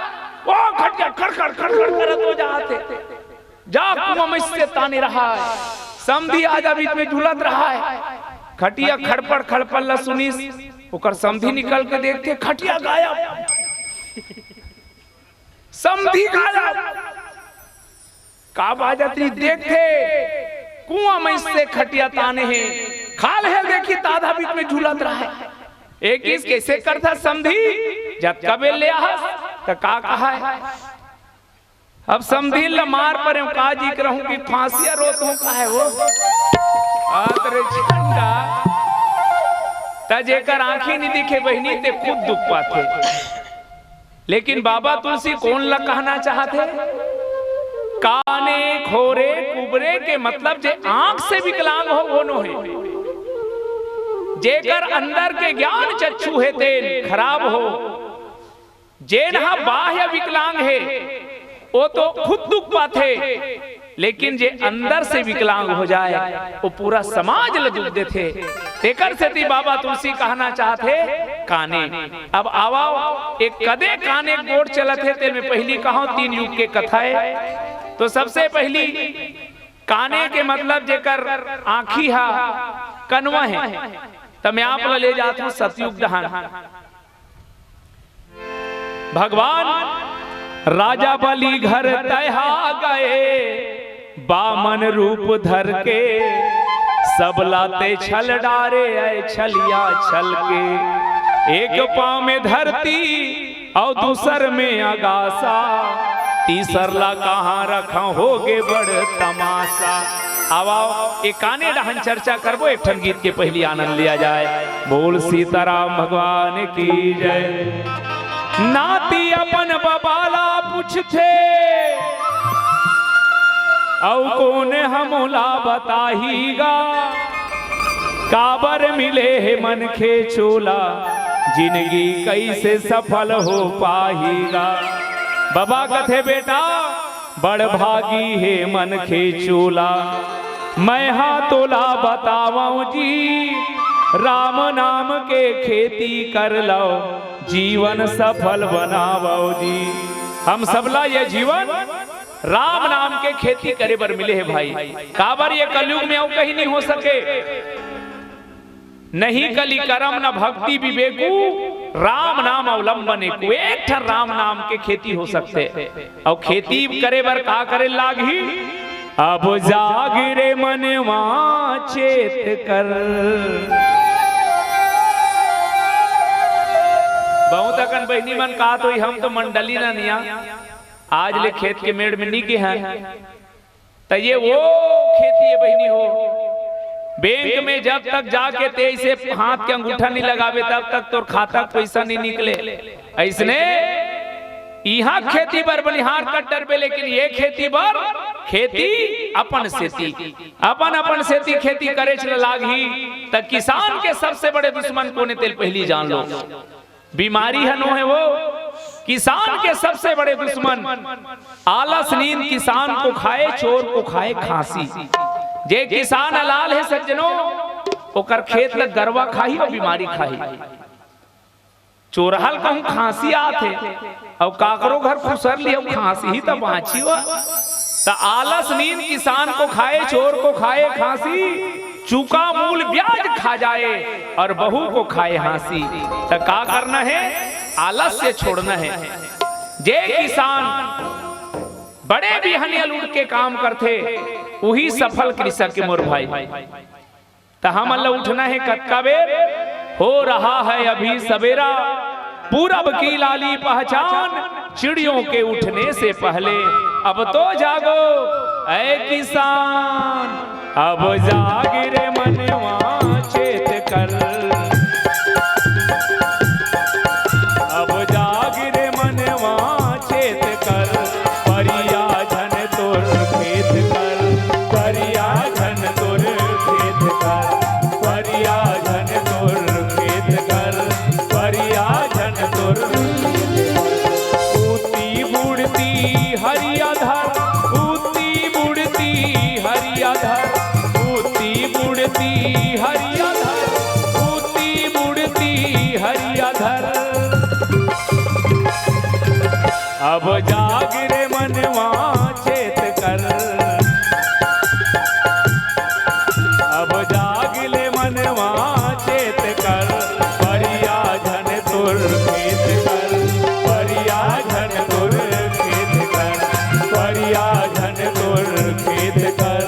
वो खटिया खड़खड़ खड़खड़ करत हो जाते जा कुआम इससे ताने रहा है, समधी आजा बीच में झूलत रहा है, खटिया खड़पड़ खड़पड़ सुनी ओकर समधी निकल के देखते खटिया गायब, समधी गायब का बाजती देखते कुआं में से खटिया ताने हैं, खाल है देखी ताधा बीच में झूलत रहा है, एक इस कैसे करता समधी जब कबे ले आ तो का कहा है। अब समधी ल मार पर काजी करहूं कि फांसिया रोत हूं का है वो आतरे झंडा ता जेकर आंखें नहीं दिखे बहनी ते खुद दुख पाते। लेकिन बाबा तुलसी कौन ला कहना चाहते, काने खोरे कुबरे के मतलब जे आंख से विकलांग हो वो नो है, जेकर अंदर के ज्ञान चक्षु है तेन खराब हो, जेनहा बाह्य विकलांग है वो तो खुद दुख पाते, लेकिन जे अंदर से विकलांग हो जाए वो पूरा समाज ल दुख देते। तेकर से ती बाबा तुलसी कहना चाहते काने। अब आवाओ एक कदे काने गोड़ चलत है तेल में पहली कहा 3 युग के कथा है। तो सबसे पहली काने के मतलब जेकर आंखी हा कनवा है, तब मैं आप ले जाता हूं सतयुग दहन। भगवान राजा बलि घर तहा गए, बामन रूप धर के सब लाते छल डारे छलिया छल के, एक पांव में धरती और दूसर में आगासा, तीसरला कहाँ रखा होगे बड़ तमाशा। आवाओ एक काने डहन चर्चा करबो, एक ठन गीत के पहली आनंद लिया जाए। बोल सीताराम भगवान की जय। नाती अपन बबाला पूछते औ कौन हमला बताहीगा, काबर मिले है मन खे चोला, जिंदगी कैसे सफल हो पाहीगा। बाबा कथे बेटा बड़ भागी है मन खे चोला, मैं हाँ तोला बतावाऊं जी, राम नाम के खेती कर लो, जीवन सफल बनावो जी। हम सबला ये जीवन राम नाम के खेती करे बर मिले है भाई, काबर ये कलयुग में और कहीं नहीं हो सके। नहीं कली करम न भक्ति विवेकू, राम नाम अवलंबने को, एक ठन राम नाम के खेती हो सकते। और खेती करे बर का करे लागी, अब जागिरे मनवा चेत कर। बहुत अकन बहनी मन कहा तो हम तो मंडली ना निया, आज ले खेत के मेड़ में नहीं के हैं, तो ये वो खेती है बहनी हो। बैंक में जब तक जाके तेज से हाथ के अंगूठा नहीं लगावे तब तक तो खाता पैसा नहीं निकले। ऐसने यहाँ खेती बर बलिहार कट डरबे, लेकिन ये खेती बर खेती अपन सेती, अपन सेती खेती करे चल लागी। तब किसान के सबसे बड़े दुश्मन कोने तेल पहली जान लो, बीमारी है नो है वो किसान के सबसे बड़े दुश्मन। आलस नींद किसान को खाए, चोर को खाए खांसी। जे किसान हलाल है सज्जनों, ओकर खेत लग गरवा खाही और बीमारी खाही। चोरहल कहूं खांसी आते और काकरो घर खुसर लिया खांसी ही तब बाँची हो। तो आलस नींद किसान को खाए, चोर को खाए खांसी, चूका मूल ब्याज खा जाए और बहू को खाए हंसी। तो का करना है, आलस से छोड़ना है। जे किसान बड़े भी हनियल उड़ के काम करते, वही सफल कृषक के मोर भाई। तो हम अल्लाह उठना है कत्का बेर, हो रहा है अभी सवेरा, पूरब की लाली पहचान, चिड़ियों के उठने से पहले। अब तो जागो ऐ किसान, अब जागिरे मनवा चेत कर, अब जागिरे मनवा चेत कर, परिया धन तोर खेत कर, परिया धन तोर खेत कर। अब जाग रे मनवा चेत कर, अब जाग ले मनवा चेत कर, परिया झन तुर खेत कर, परिया झन तुर खेत कर, परिया झन तुर खेत कर,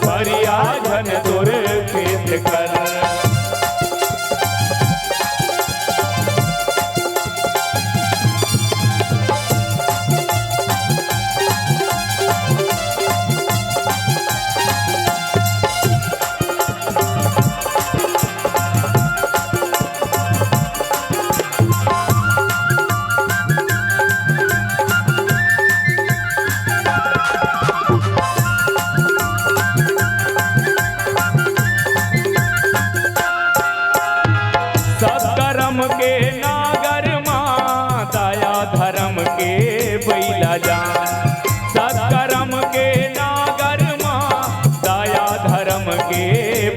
परिया झन तुर खेत कर। सत्कर्म के नागर माँ दया धर्म के बैला जान, सत्कर्म के नागर माँ दया धर्म के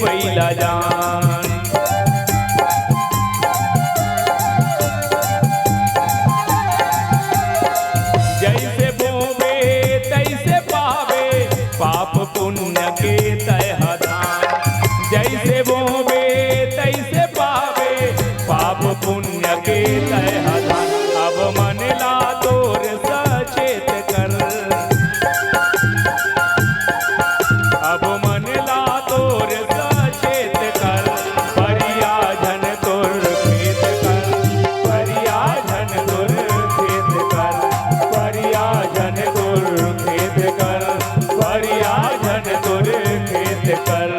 बैला जान। जैसे बोवे तैसे पावे, पाप पुण्य के तह दान, जैसे बोवे तैसे पावे, पाप पुण्य के तह दान। अब मन ला तोर सचेत कर, अब मन ला तोर सचेत कर, परिया झन तोर खेत कर, परिया झन तोर खेत कर, परिया झन तोर खेत कर, परिया झन तोर खेत कर।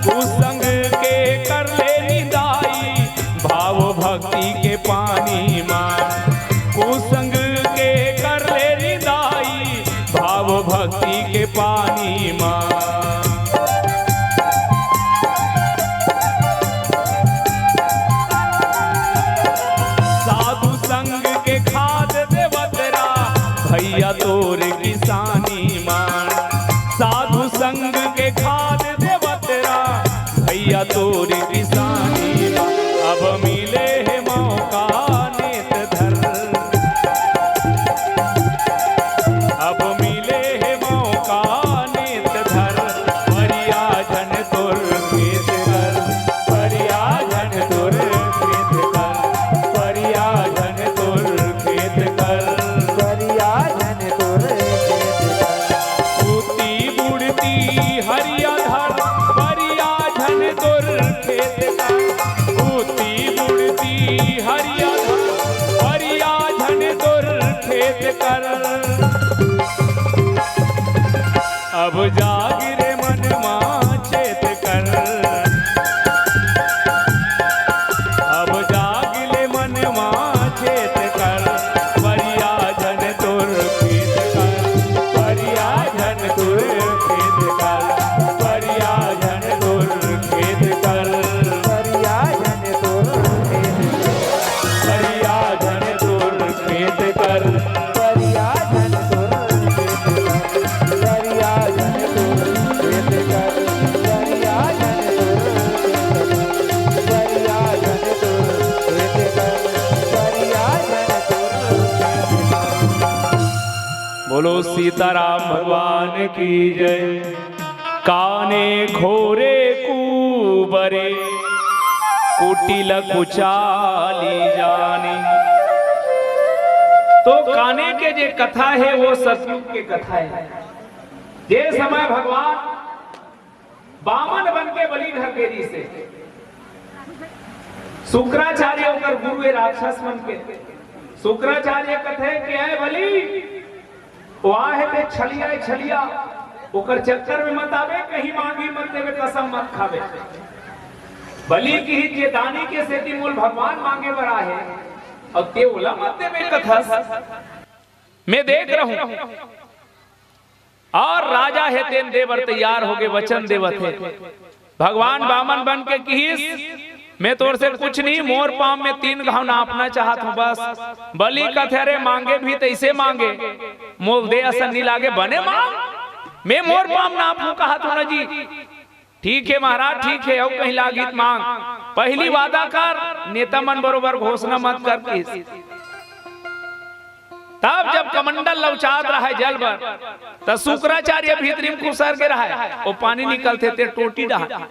कुसंग के कर ले निदाई, भाव भक्ति के पानी मान, कुसंग के कर ले निदाई, भाव भक्ति के पानी मान। साधु संग के खाद देवतरा, भैया तोर किसानी मान, साधु संग के खाद देवतरा, भैया तोर किसानी मान। अब मिले है मौका नेत धर, अब मिले है मौका नेत धर, परिया झन तोर खेत कर, परिया झन तोर खेत कर, परिया झन तोर खेत कर, परिया झन तोर खेत कर। उती बुड़ती हरिया धर, परिया झन तोर खेत कर, उती बुड़ती हरिया धर, परिया झन तोर खेत कर। अब जाग रे मनवा चेत कर, अब जाग ले मनवा चेत कर, परिया झन तोर खेत कर, परिया झन तोर खेत कर, परिया झन तोर खेत कर, परिया झन तोर खेत कर, परिया झन तोर खेत कर, परिया झन तोर खेत कर, परिया झन तोर खेत कर, परिया झन तोर खेत कर, परिया झन तोर खेत कर, परिया झन तोर खेत कर। बोलो सीताराम भगवान की जय। काने खोरे कुबरे, कुटिल कुचाली जानी। तो काने के जे कथा है वो सतयुग के कथा है। जे समय भगवान बामन बन के बलि ढकेरी से शुक्राचार्य होकर गुरु राक्षस बन के शुक्राचार्य कथे कि है बलि वाहे पे छलिया छलिया ओकर चक्कर में मत आवे, कहीं मांगी मत देवे, कसम मत खावे। बलि की ही जे दानी के सेती मूल भगवान मांगे बड़ा है और ते बोला मत देवे कथा। मैं देख रहा हूं और राजा है तेन देवर तैयार हो गए वचन देवत है। भगवान बामन बन के किहिस मैं तोर से कुछ नहीं, मोर पाम में 3 घाव नापना चाहत हूँ बस। बलि कथेरे मांगे भी तैसे मांगे, मोल दे असन नहीं लागे बने मांग, मैं मोर पाम नापू कहा तू न जी। ठीक है महाराज ठीक है, अब कहीं लागित मांग, पहली वादा कर नेता मन बरोबर घोषणा मत कर किस। तब जब कमंडल लौचात रहा है जल भर, तब शुक्राचार्य भीतरी में खुसर के रहा है, वो पानी निकलते थे टोटी रहा।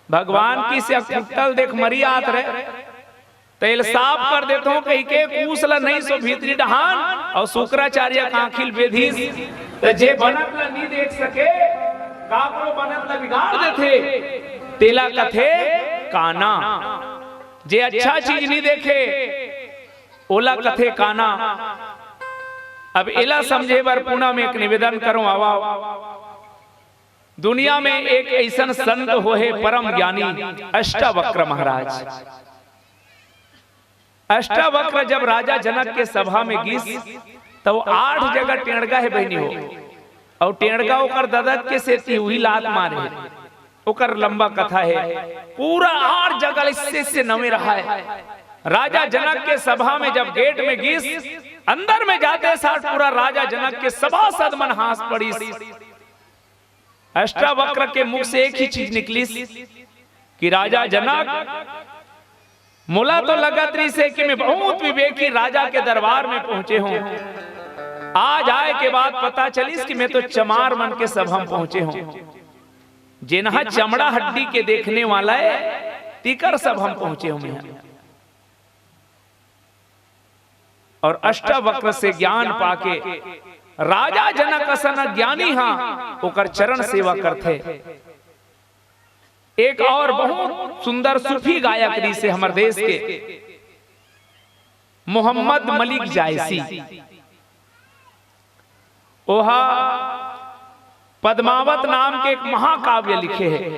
भगवान की से कुटल देख मरी आत रहे, तेल साफ कर देता हूँ कहीं के कूसला नहीं सो भीतरी डहान। और शुक्राचार्य का आखिल बेधी जे बनत ला नहीं देख सके, काकरो बनत ला बिगाड़ देते। तेला कथे काना, जे अच्छा चीज नहीं देखे ओला कथे काना। अब एला समझे बर पुनः में एक निवेदन करूं, आवा दुनिया में एक ऐसा संत हो है परम ज्ञानी अष्टावक्र महाराज। अष्टावक्र जब राजा जनक के सभा में गिस तो 8 जगह टेढ़गा है बहनी हो, और टेढ़गा ओकर ददक के सेती हुई लात मारे, ओकर लंबा कथा है पूरा 8 जगह इससे नवे रहा है। राजा जनक के सभा में जब गेट में गिस, अंदर में जाते साथ पूरा राजा जनक के सभासद मन हास पड़ी। अष्टावक्र के मुख से एक ही चीज निकली कि राजा जनक मुला तो लगत रही से कि मैं बहुत विवेकी राजा के दरबार में पहुंचे हूं, आज आए के बाद पता चली कि मैं तो चमार मन के सभा में पहुंचे हूं। जिन्हा चमड़ा हड्डी के देखने वाला है तीकर सभा में पहुंचे हूं मैं। और अष्टावक्र से ज्ञान पाके राजा जनक असन ज्ञानी हाँ ओकर चरण सेवा करते। एक और बहुत सुंदर सूफी गायक री से हमारे देश के मोहम्मद मलिक जायसी, ओहा पद्मावत नाम के एक महाकाव्य लिखे हैं।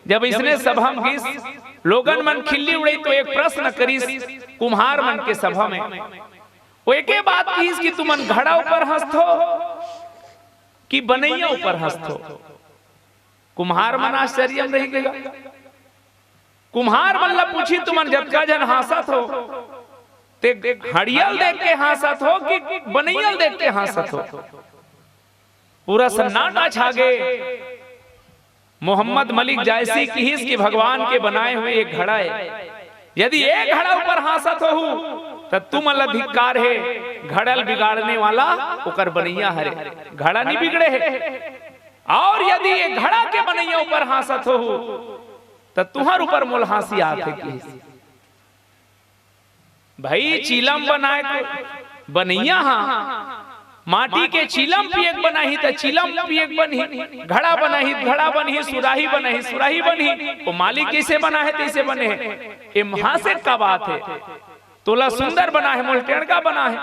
जब इसने सभा में गिस लोगन मन खिल्ली उड़ी तो एक प्रश्न करी कुम्हार मन के सभा में, वो एक बात कीस कि तुमन घड़ा ऊपर हंसतो कि बनैया ऊपर हंसतो। कुम्हार मन आश्चर्य में रह गया। कुम्हार मन ला पूछी तुमन जतका जन हंसत हो ते हड़ियल देख के हंसत हो कि बनैयल देख के हंसत हो। पूरा सन्नाटा छा गए। मोहम्मद मलिक जायसी की हिस कि भगवान के बनाए हुए एक घड़ा है, यदि एक घड़ा ऊपर हंसत हो तो तुम अधिकार है, घड़ल बिगाड़ने वाला ओकर बनैया हरे, घड़ा नहीं बिगड़े है। और यदि ये घड़ा के बनैया ऊपर हंसत हो तो तुम्हार ऊपर मोल हंसी आते की। भाई चीलम बनाए तो बनैया हाँ, माटी के चीलम पियक बनाही तो चीलम पियक बनी, घड़ा बनाही घड़ा बनी, सुराही बनाही सुराही बनी। वो मालिक कैसे बना है तैसे बने हैं, ये महासेठ का बात है। तोला सुंदर बना है मोल टेढ़गा बना है।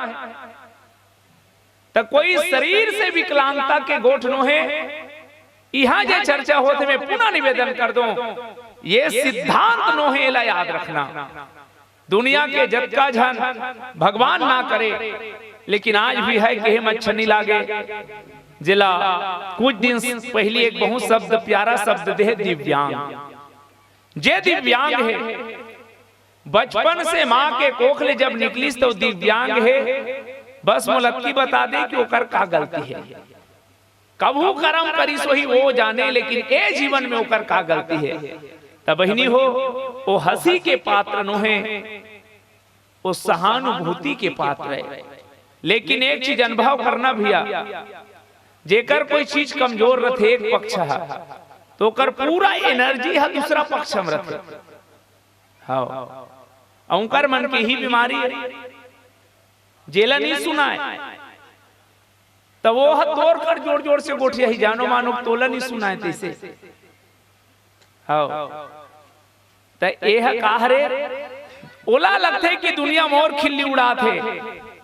तो कोई शरीर से विकलांगता के गोठ नो है, यहाँ जो चर्चा होते मैं पुनः निवेदन कर दूं, ये सिद्धांत नो है, इला याद रखना। दुनिया के जतका जन भगवान ना करे, लेकिन आज भी है कि हम अच्छा नहीं लागे। जिला कुछ दिन पहले एक बहुत शब्द प्यारा शब्द दे दिव्यांग। जे दिव्यांग है बचपन से माँ के कोखले जब निकली तो दिव्यांग है, बस मुलक्की बता दे कि ओकर का गलती है। कबू कर्म करी सो ही वो जाने, लेकिन ए जीवन में ओकर का गलती है। तब बहिनी हो वो हंसी के पात्र नो है, वो सहानुभूति के पात्र है। लेकिन एक चीज अनुभव करना भैया, जेकर कोई चीज कमजोर रथे एक पक्ष है तो कर पूरा एनर्जी है दूसरा पक्ष में रथे। हाँ औंकर मन की ही बीमारी है, जेला नहीं सुना है तो वो हाथ तोड़ कर जोर जोर से गोठिया ही जानो मानो तोला नहीं सुना है तैसे। हाँ तो यह काहरे ओला लगते कि दुनिया मोर खिल्ली उड़ाते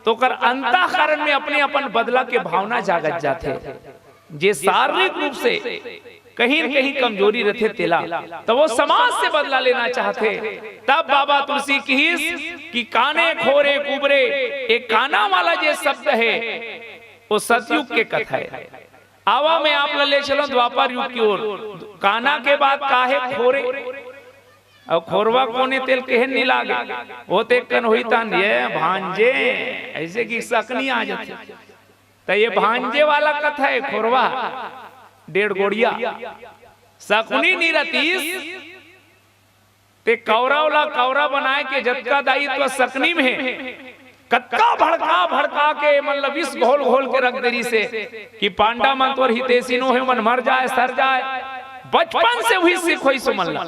तो कर अंतःकरण में अपने अपन बदला के भावना जागत जाते। जे शारीरिक रूप से कहीं न कहीं कमजोरी रहते तेला तो वो समाज से बदला लेना चाहते। तब बाबा तुलसी की काने खोरे कुबरे एक काना वाला जे शब्द है वो सतयुग के कथा है। आवा में आप ले चलो द्वापर युग की ओर। काना के बाद काहे खोरे, और खोरवा कोने तेल केहन नहीं लागे, वो ते कन होई तन ये भांजे ऐसे की सकनी आ जाती। तो ये भांजे वाला कथा है, खोरवा 1.5 गोड़िया शकुनी निरतीस ते कौरवला कौरा बनाए के जतका दायित्व सकनी में कत्का भड़का भड़का के मतलब विष घोल घोल के रख देरी से कि पांडा मन तोर हितेशी नो है, मन मर जाए सर जाए। बचपन से हुई सीख हुई सुमल्ला।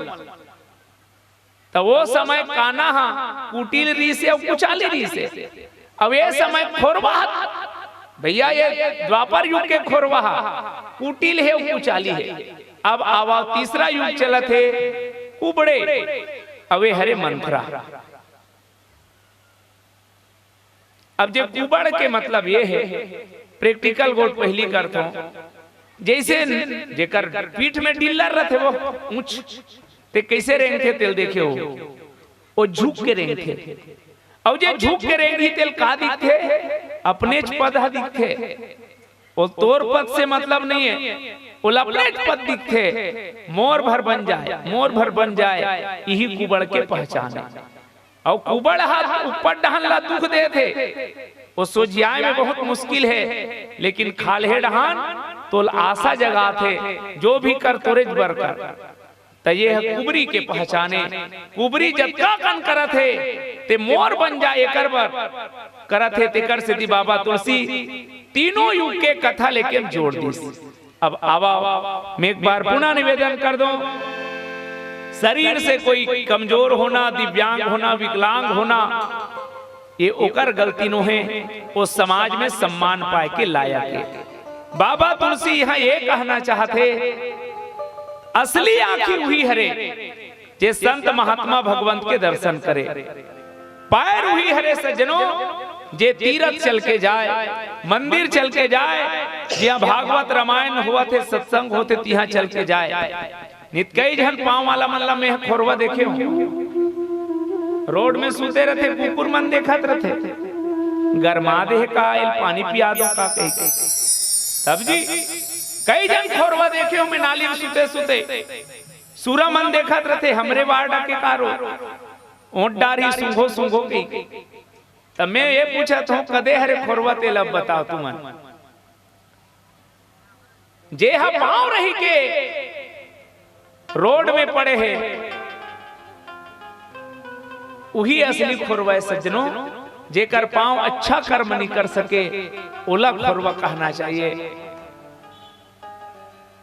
तो वो समय काना कुटिल री से और कुचाली री से, अब ये समय खोरवा भैया, ये द्वापर युग के खोरवा कुटिल है कुचाली है। अब आवा तीसरा युग चलत है कुबड़े, अवे हरे मंथरा। अब जो कुबड़ के मतलब ये है, प्रैक्टिकल गोट पहली करता हूं, जैसे जेकर पीठ में डिल्लर रहते वो ऊंच ते कैसे रेंग थे तेल देखे हो, वो झुक के रेंग थे। और जे झुक के रेंगी तेल का दिखते, अपने पद दिखते। वो तोर पद से मतलब नहीं है, वो लपलेट पद दिखते। मोर भर बन जाए, मोर भर बन जाए, यही कुबड़ के पहचान है। और कुबड़ हाथ ऊपर डहान ला दुख दे थे, वो सोजियाए में बहुत मुश्किल है, लेकिन खाले डहान तो आशा जगा थे, जो भी कर तोरे बर कर। तो ये है कुबरी के पहचाने। कुबरी जब का कन करत है ते मोर बन जाए एकर बर करत है, तेकर सिद्धि बाबा तुलसी तीनों युग के कथा लेके जोड़ दी। अब आवा मैं एक बार पुनः निवेदन कर दूं, शरीर से कोई कमजोर होना, दिव्यांग होना, विकलांग होना, ये ओकर गलती नो है, वो समाज में सम्मान पाए के लायक है। बाबा तुलसी यहाँ ये कहना चाहते, असली आंखी हुई हरे जे संत महात्मा भगवंत के दर्शन करे, पैर हुई हरे सज्जनों जे तीरथ चल के जाए, मंदिर चल के जाए, जहाँ भागवत रामायण हुआ थे, सत्संग होते तिहा चल के जाए। नित कई जन पांव वाला मल्ला में खोरवा देखे हो, रोड में सूते रहते, कुकुर मन देखत रहते, गरमा दे का पानी पिया दो का कही तब जी। कई जन खोरवा देखे हो, मैं नाली में सूते सूते सूरा मन देखत रहते, हमरे वार्डा के कारो ओट डारी सुंघो सुंघो की। तब मैं ये पूछा था कदे हरे खोरवा तेल, अब बताओ तुमन जे हा पांव रही के रोड में पड़े हैं, वही असली खोरवा है सज्जनों। जेकर पांव अच्छा कर्म नहीं कर सके, ओला खोरवा कहना चाहिए।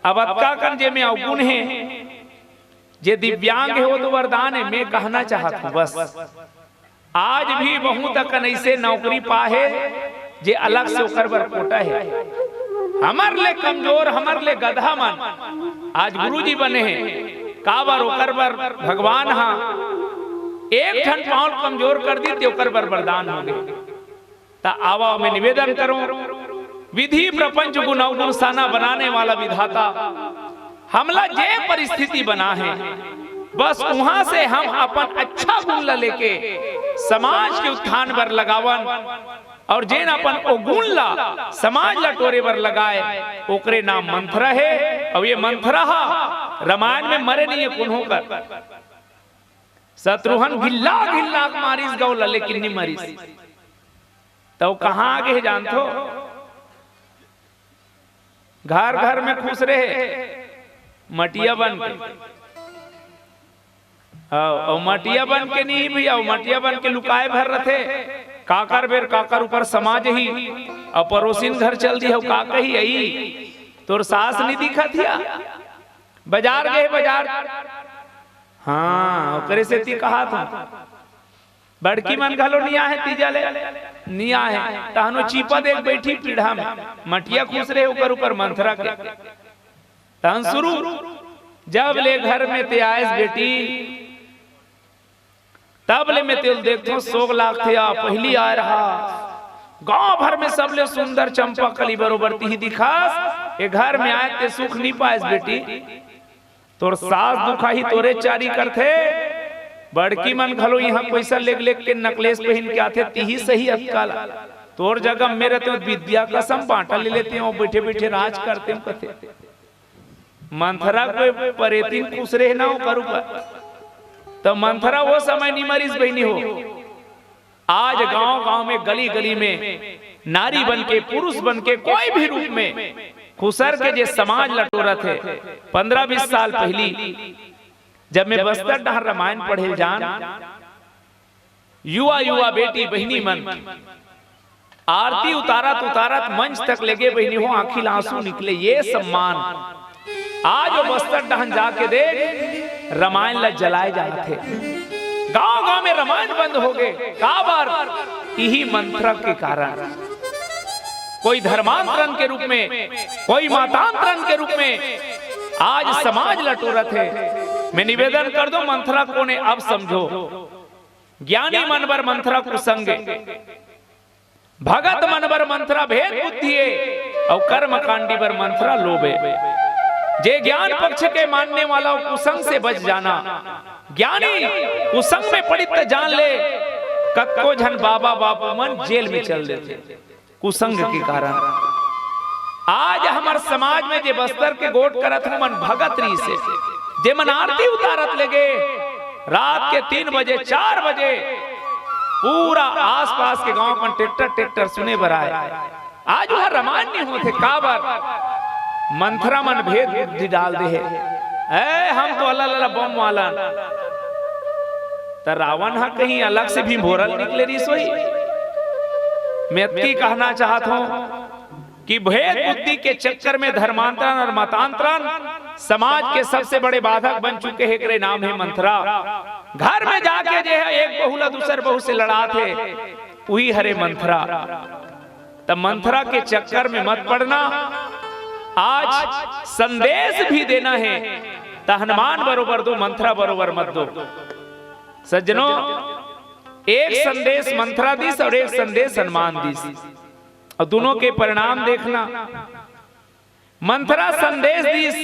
अब अतका कन जे में अवगुण है, जे दिव्यांग है वो तो वरदान है। मैं कहना चाहता हूं बस, आज भी बहुत अकन ऐसे नौकरी पाए जे अलग से ओकर बर कोटा है। हमर ले कमजोर, हमर ले गधा मन आज गुरुजी बने हैं, काबर ओकर बर भगवान एक ठन पांव कमजोर कर दी ते ओकर बर वरदान हो गए। ता आवा मैं निवेदन करूं, विधि प्रपंच गुण अवगुण साना बनाने वाला विधाता हमला जे परिस्थिति बना है, बस वहां से हम अपन अच्छा गुण ला लेके समाज के उत्थान बर लगावन, और जेन अपन ओ गुण ला समाज ला टोरे बर लगाए, ओकरे नाम मंथरा है। और ये मंथरा रामायण में मरे नहीं है कुन्हों कर, शत्रुघ्न गिल्ला गिल्ला मारिस गौला लेकिन नहीं मरिस। तो कहां आगे जानतो, घर घर में खुश रहे मटिया बन के, और मटिया बन के नहीं भैया, मटिया बन के लुकाए भर रहे, काकर बेर काकर ऊपर समाज ही, और पड़ोसिन घर चल दी हो का कही आई तोर सास नहीं दिखा थिया, बाजार गए बाजार, हाँ करे से ती कहा था बड़की मन घलो नहीं आए, तीजा ले नहीं आए, तहनो चीपा देख बैठी पीढ़ा में, मटिया खुश रहे ऊपर ऊपर मंथरा के। तहन शुरू जब ले घर में ते आयस बेटी, तब ले मैं तेल देखो 100 लाख थे, पहली आ रहा गांव भर में सब ले सुंदर चंपा कली बरोबर ती दिखास, ये घर में आए ते सुख नहीं पायस बेटी, तोर सास दुखा ही तोरे चारी करथे, बड़की मन घलो यहाँ पैसा लेग लेग के नकलेस पहन के आथे, ती ही सही अतकाला तोर जगह मेरे तो विद्या कसम बांटा ले लेते हो, बैठे बैठे राज करते हो कथे मंथरा को परेतीन खुश रहे ना हो करू तो मंथरा वो समय नहीं मरीज बहनी हो। आज गांव गांव में गली गली में नारी बन के पुरुष बन के कोई भी रूप में खुसर के जे समाज लटोरा थे 15-20 साल पहली जब मैं बस्तर डहर रामायण पढ़े जान युवा युवा बेटी बहनी मन आरती उतारत उतारत मंच तक लगे बहनी हो आंखी आंसू निकले ये सम्मान आज वो बस्तर डहन जाके देख रामायण ला जलाए जाते थे। गांव गांव में रामायण बंद हो गए काबर यही मंत्र के कारण। कोई धर्मांतरण के रूप में कोई मातांतरण के रूप में आज समाज लटोरत है। मैं निवेदन कर दो मंथरा को ने अब समझो ज्ञानी मनबर मंथरा कुसंगे भगत मनबर मंथरा भेद बुद्धि और कर्म कांडी बर मंथरा लोभे। जे ज्ञान पक्ष के मानने वाला कुसंग से बच जाना ज्ञानी कुसंग में पड़ित जान ले कक्को झन बाबा बापू मन जेल में चल देते कुसंग के कारण। आज हमारे समाज में जे बस्तर के गोट करत हूं मन भगतरी से जे मन आरती उतारत लगे रात के 3 बजे 4 बजे पूरा आसपास के गांव में ट्रैक्टर सुने बर आए। आज वह रामायण नहीं होते काबर मंथरा मन भेद बुद्धि डाल दे है। हम तो अल्लाह बम वाला तो रावण हा कहीं अलग से भी भोरल निकले रही सोई। मैं इतनी कहना चाहता हूं कि भेद बुद्धि के चक्कर में धर्मांतरण और मतांतरण समाज के सबसे बड़े बाधक बन चुके हैं। करे नाम है मंथरा। घर में जाके जो है एक बहुला दूसर बहु से लड़ा थे वही हरे मंथरा। तब मंथरा के चक्कर में मत पड़ना। आज संदेश भी देना है तो हनुमान बरोबर दो मंथरा बरोबर मत दो। सज्जनों एक संदेश मंथरा दिस और एक संदेश हनुमान दिस और दोनों के परिणाम देखना। मंथरा संदेश दिस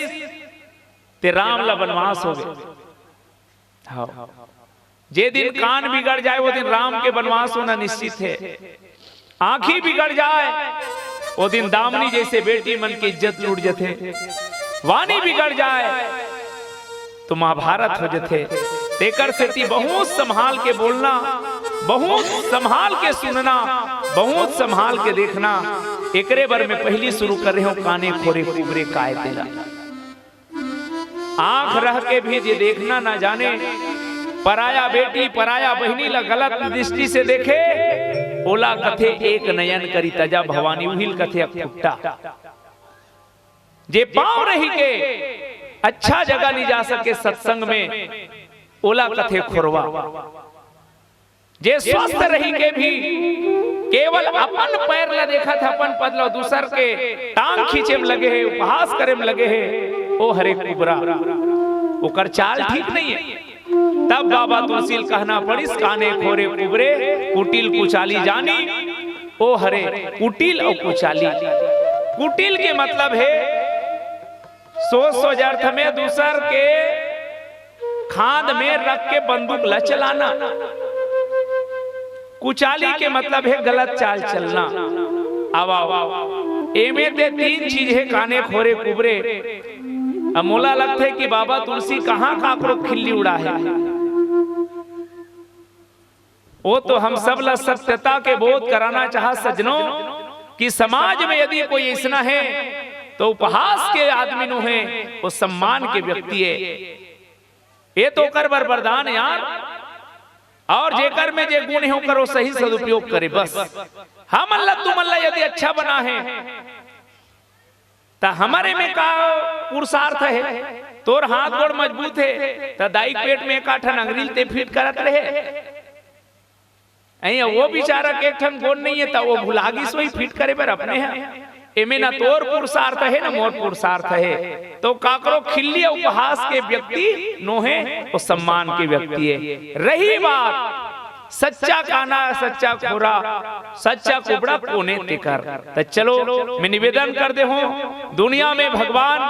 ते राम ला वनवास हो गए। जे दिन कान बिगड़ जाए वो दिन राम के वनवास होना निश्चित है। आंखी बिगड़ जाए वो दिन दामनी जैसे बेटी मन की इज्जत लूट जथे। वाणी बिगड़ जाए तो महाभारत हो जथे। तेकर सेती बहुत संभाल के बोलना, बहुत संभाल के सुनना, बहुत संभाल के देखना। एकरे बार में पहली शुरू कर रहे हो काने खोरे कुबरे काय तेरा। आंख रह के भी ये देखना ना जाने पराया बेटी पराया बहनी ला गलत दृष्टि से देखे ओला कथे एक नयन करी तजा भवानी उहिल कथे अकुट्टा। जे पांव रही के अच्छा जगह नहीं जा सके सत्संग में ओला कथे खुरवा। जे स्वस्थ रही के भी केवल अपन पैर ला देखा था अपन पदला दूसर के टांग खींचे में लगे है उपहास करे में लगे है ओ हरे कुबरा ओकर चाल ठीक नहीं है। तब बाबा तुलसी कहना पड़िस काने खोरे कुबरे कुटिल कुचाली जानी। ओ हरे कुटिल और कुचाली। कुटिल के मतलब है सोच अर्थ में दूसर के खाद में रख के बंदूक ला चलाना। कुचाली के मतलब है गलत चाल चलना। अब एमे ते 3 चीज है काने खोरे कुबरे। मोला लगता है कि बाबा तुलसी कहां काकरो खिल्ली उड़ा है। वो तो हम सब ला सत्यता के बोध कराना चाह सज्जनों कि समाज में यदि कोई ऐसा है तो उपहास के आदमी नो है वो सम्मान के व्यक्ति है। ये तो कर वरदान यार। और जेकर में जे गुण हो करो सही सदुपयोग करे बस। हम अल्लाह तुम अल्लाह यदि अच्छा बना है तो हमारे में का पुरुषार्थ है। तोर हाथ गोड़ मजबूत है तो दाई पेट में एक आठन अंग्रील ते फिट करत रहे। वो बेचारा के ठन गोड़ नहीं है तो वो भुलागी सोई फिट करे पर अपने है। एमे ना तोर पुरुषार्थ है ना मोर पुरुषार्थ है। तो काकरो खिल्ली उपहास के व्यक्ति नो है वो सम्मान के व्यक्ति है। रही बात सच्चा काना सच्चा खोरा सच्चा कुबड़ा कोने तिकर। तो चलो मैं निवेदन कर दे हूं दुनिया में भगवान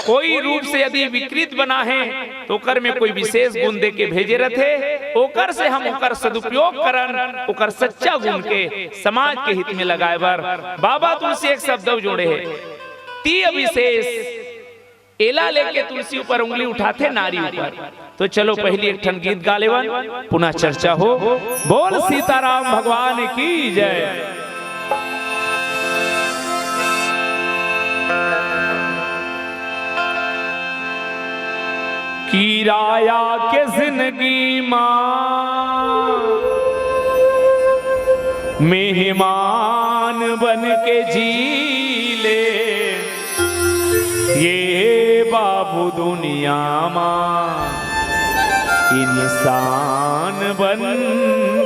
कोई रूप से यदि विकृत बना है तो ओकर में कोई विशेष गुण दे के भेजे रहते, ओकर से हम ओकर सदुपयोग करन, ओकर सच्चा गुण के समाज के हित में लगाए बर बाबा तुलसी एक शब्द जोड़े है, ती विशेष एला लेके तुलसी ऊपर उंगली उठाते नारी ऊपर। तो चलो पहली एक ठन गीत गा लेवन, पुनः चर्चा हो। बोल सीताराम भगवान की जय। की राया के जिंदगी मां मेहमान बन के जी ले, ये बाबू दुनिया मां इंसान बन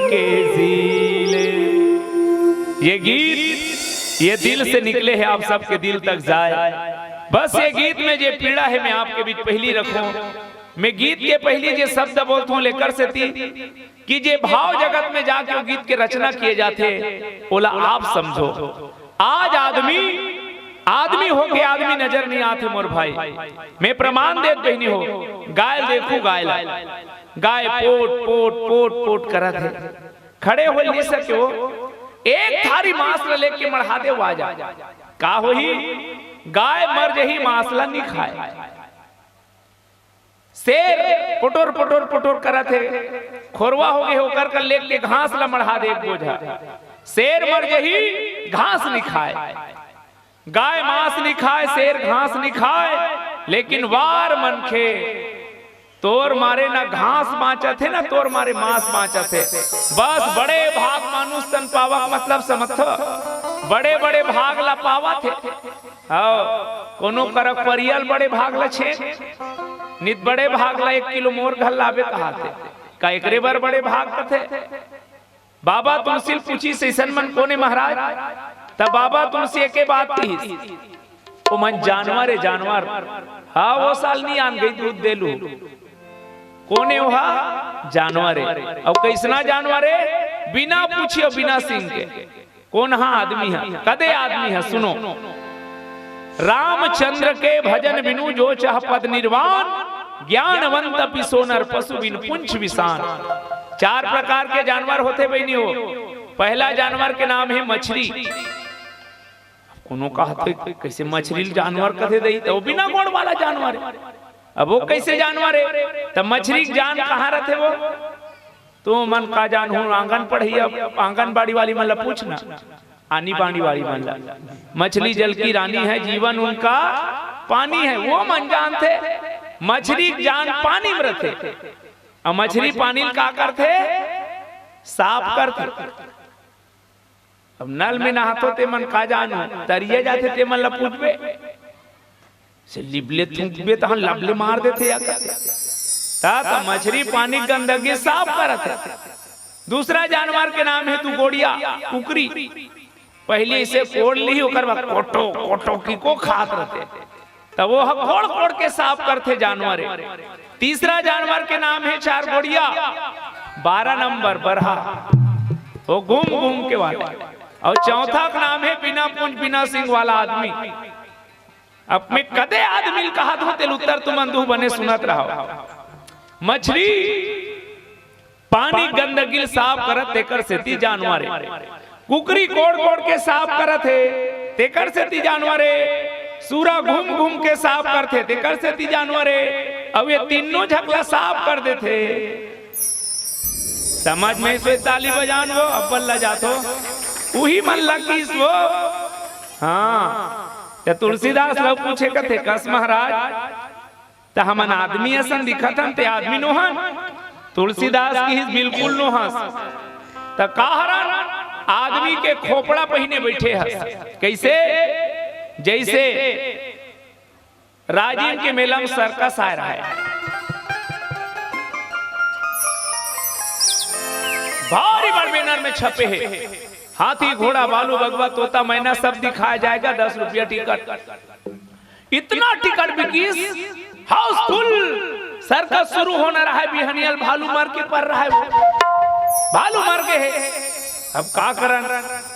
के जी ले। ये गीत ये दिल से निकले हैं, आप सबके दिल तक जाए। बस ये गीत में जो पीड़ा है मैं आपके बीच पहली रखूं। मैं गीत के पहली जो शब्द बोलता हूं लेकर से थी कि जे भाव जगत में जाके वो गीत के रचना किए जाते, बोला आप समझो। आज आदमी हो के आदमी नजर नहीं आते मोर भाई। मैं प्रमाण देत बहनी हो, गाय देखू गाय पोट पोट पोट पोट करत है, खड़े हो नहीं सके हो, एक थारी मांस लेके मढ़ा दे वाजा का होही, गाय मर जही मांसला नहीं खाए। शेर पुटोर पुटोर पुटोर करत है, खोरवा हो गए होकर कर लेके घास ला मढ़ा दे बोझा। शेर मर जही घास नहीं खाए, गाय मांस नहीं खाए, शेर घास नहीं खाए, लेकिन वार मनखे तोर मारे ना घास बाँचत है ना तोर मारे मांस बाँचत है। बस बड़े भाग मानुष तन पावा मतलब समझ, बड़े बड़े भाग ला पावा थे। कोनो करक परियल बड़े भाग ला छे नित बड़े भाग ला 1 किलो मोर घर लावे कहाते का एकरे बार बड़े भाग कथे। बाबा तुलसी पूछी सैसन मन कोने महाराज, तब बाबा तुलसी एके बात की, ओ मन जानवर है जानवर। हाँ वो साल नहीं आन गई दूध देलू, कोने वहा जानवर है। अब कैसना जानवर है, बिना पूछियो बिना सिंह के। कौन हा आदमी है, कदे आदमी है सुनो। रामचंद्र के भजन बिनु जो चाह पद निर्वाण, ज्ञानवंत पिसो नर पशु बिन पुंछ विसान। 4 प्रकार के जानवर होते बहनी हो। पहला जानवर के नाम है मछली। कोनो कहते कैसे मछली जानवर कथे दई, तो बिना गोड़ वाला जानवर है। अब वो कैसे जानवर है, तब मछली जान कहाँ रहते वो, तो मन का जान हूँ आंगन पढ़ी, अब आंगनबाड़ी वाली मन ला पूछना, आनी बाणी वाली मन ला। मछली जल की रानी है, जीवन उनका पानी है, वो मन जानते। मछली जान पानी में रहते, और मछली पानी का करते साफ करते। अब नल में नहातो ते मन का जानू, तरिए जाते ते मन ला पूछबे से लिबले थूकबे तो हम लबले मार देते या ता मछली पानी गंदगी साफ करते। दूसरा जानवर के नाम है तू गोड़िया कुकरी। पहले इसे कोड़ ली ओकर बाद कोटो कोटो की को खात रहते, तब वो कोड़ कोड़ के साफ करते जानवर। तीसरा जानवर के नाम है 4 गोड़िया। 12 नंबर बरहा, वो घूम घूम के वाला। और चौथा का नाम है बिना पूंछ बिना सिंह वाला आदमी। अब मैं कदे आदमी कहा तो तेल उत्तर तुम अंधु बने सुनत रहो। मछली पानी गंदगी साफ करत तेकर सेती जानवर। कुकरी कोड़ कोड़ के साफ करत है तेकर सेती जानवर। सूरा घूम घूम के साफ करते तेकर सेती जानवर। अब ये तीनों झकला साफ कर देते। समझ में से ताली बजान वो अब्बल ला जातो वही मन लकीस वो। हाँ तो तुलसीदास लोग पूछे कथे कस महाराज तो हमन आदमी असन दिखत हन ते आदमी नोहन। तुलसीदास की बिल्कुल नोहस। तो कहरन आदमी के खोपड़ा पहने बैठे हस। कैसे? जैसे राजीव के मेला में सर्कस आ रहा है, भारी बड़ बैनर में छपे हैं हाथी घोड़ा बालू बगवा तोता मैना सब दिखाया जाएगा। 10 रुपया टिकट। इतना टिकट बिकीस हाउसफुल। सर्कस शुरू होना रहा है। बिहनियल भालू मार के पर रहा है, भालू मार के है। अब का करन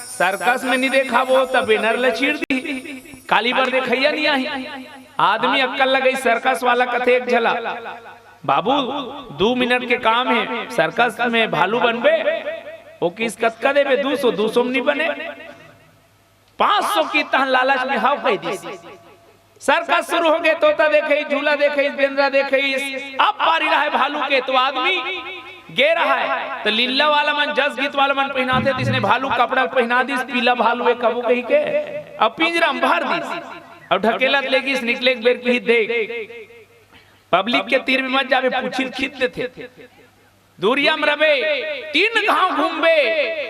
सर्कस में नहीं देखा वो तब बैनर ले चीर दी। काली बर देखैया नहीं आई। आदमी अक्कल लगे सर्कस वाला कथे एक झला बाबू 2 मिनट के काम है सर्कस में भालू बनबे वो किस कतका देवे 200 में नहीं बने 500 की तहन लालच में हाव कह दी सर्कस शुरू हो गए तोता देखे झूला देखे बेंद्रा देखे अब पारी रहा है भालू के तो आदमी गे रहा है तो लीला वाला मन जस गीत वाला मन पहनाते इसने भालू कपड़ा पहना दी पीला भालू है कबू कही के अब पिंजरा में भर दी अब ढकेलत लेगी इस निकले एक बेर की देख पब्लिक के तीर में मत जावे पूछिल खींचते थे दूरिया में रवे 3 गांव घूमबे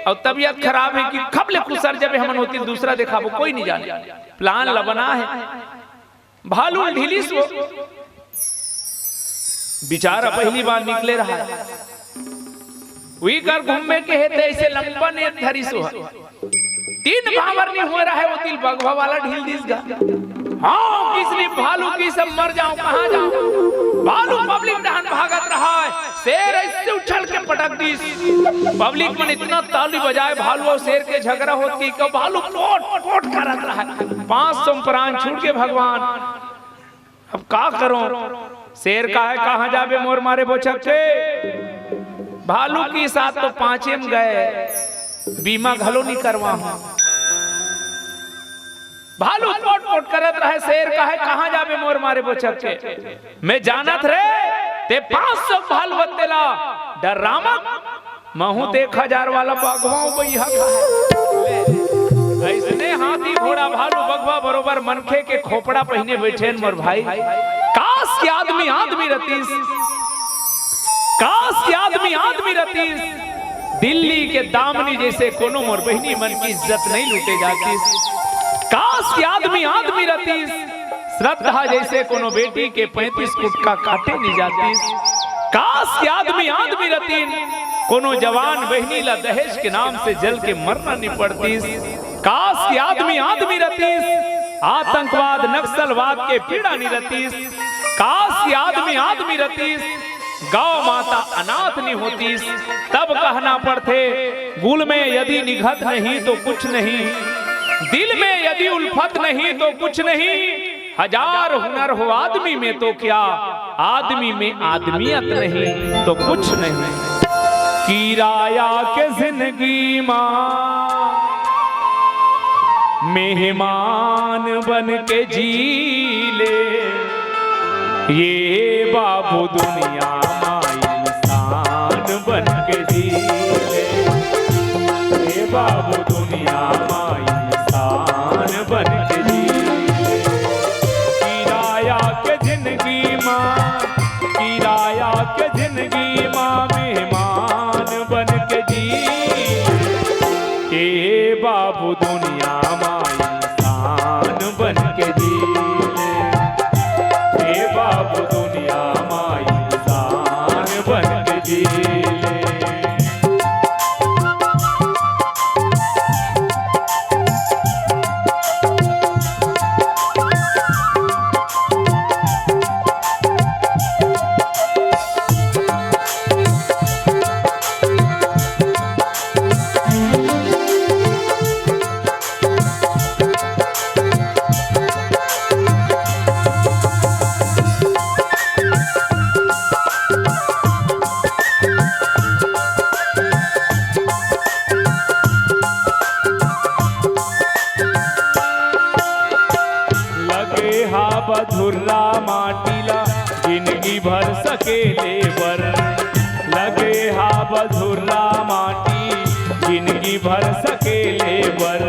और तबीयत खराब है कि खबले कुसर जब हमन होती दूसरा देखा वो कोई नहीं जाने प्लान लबना है भालू ढीली सो बेचारा पहली बार निकले रहा है वही कर घूमने के हेते ऐसे लंबा ने धरी सो 3 भावर नहीं हो रहा है वो तिल बगवा वाला ढील दिस गा हाँ किसने भालू की सब मर जाऊं कहां जाऊं भालू पब्लिक डहन भागत रहा है शेर ऐसे उछल के पटक दी पब्लिक में इतना ताली बजाए भालू और शेर के झगड़ा होती कि भालू पोट पोट करत रहा है 500 प्राण छूट के भगवान अब का करो शेर का है कहां जाबे मोर मारे बोचक के भालू की साथ तो 5 में गए बीमा घलो नहीं करवा भालू पोट पोट करत रहे शेर का है कहां जाबे मोर मारे बोचक के मैं जानत रे ते 500 भालू बतेला डरामक महू ते 1000 वाला बागवाओ बैहा ऐसने हाथी घोड़ा भालू बगवा बरोबर मनखे के खोपड़ा पहने बैठे मोर भाई काश के आदमी रतीस काश के आदमी रतीस दिल्ली के दामनी जैसे कोनो मोर बहनी मन की इज्जत नहीं लूटे जाती काश के आदमी रतीस श्रद्धा जैसे कोनो बेटी के 35 गुटका काटे नहीं जाती काश के आदमी रतीन कोनो जवान बहनी ला दहेज के नाम से जल के मरना नहीं पड़ती काश के आदमी रतीस आतंकवाद नक्सलवाद के पीड़ा नहीं रतीस काश के आदमी रतीस गौ माता अनाथ नहीं होती तब कहना पड़ते गुल में यदि निघत नहीं तो कुछ नहीं दिल में यदि उल्फत नहीं तो कुछ नहीं 1000 हुनर हो आदमी में तो क्या आदमी में आदमियत नहीं तो कुछ नहीं किराया के जिंदगी मां मेहमान बन के जी ले ये बाबू दुनिया मां इंसान बन के जी ले ये बाबू दुनिया मां इंसान बन के जी किराया के जिंदगी मां मेहमान बन के जी ये बाबू दुनिया मां इंसान बन के जी ये बाबू दुनिया मां इंसान बन के जी बधुर्रा माटीला जिंदगी भर सकेले बर लगे हा बधुर्रा माटी जिंदगी भर सकेले बर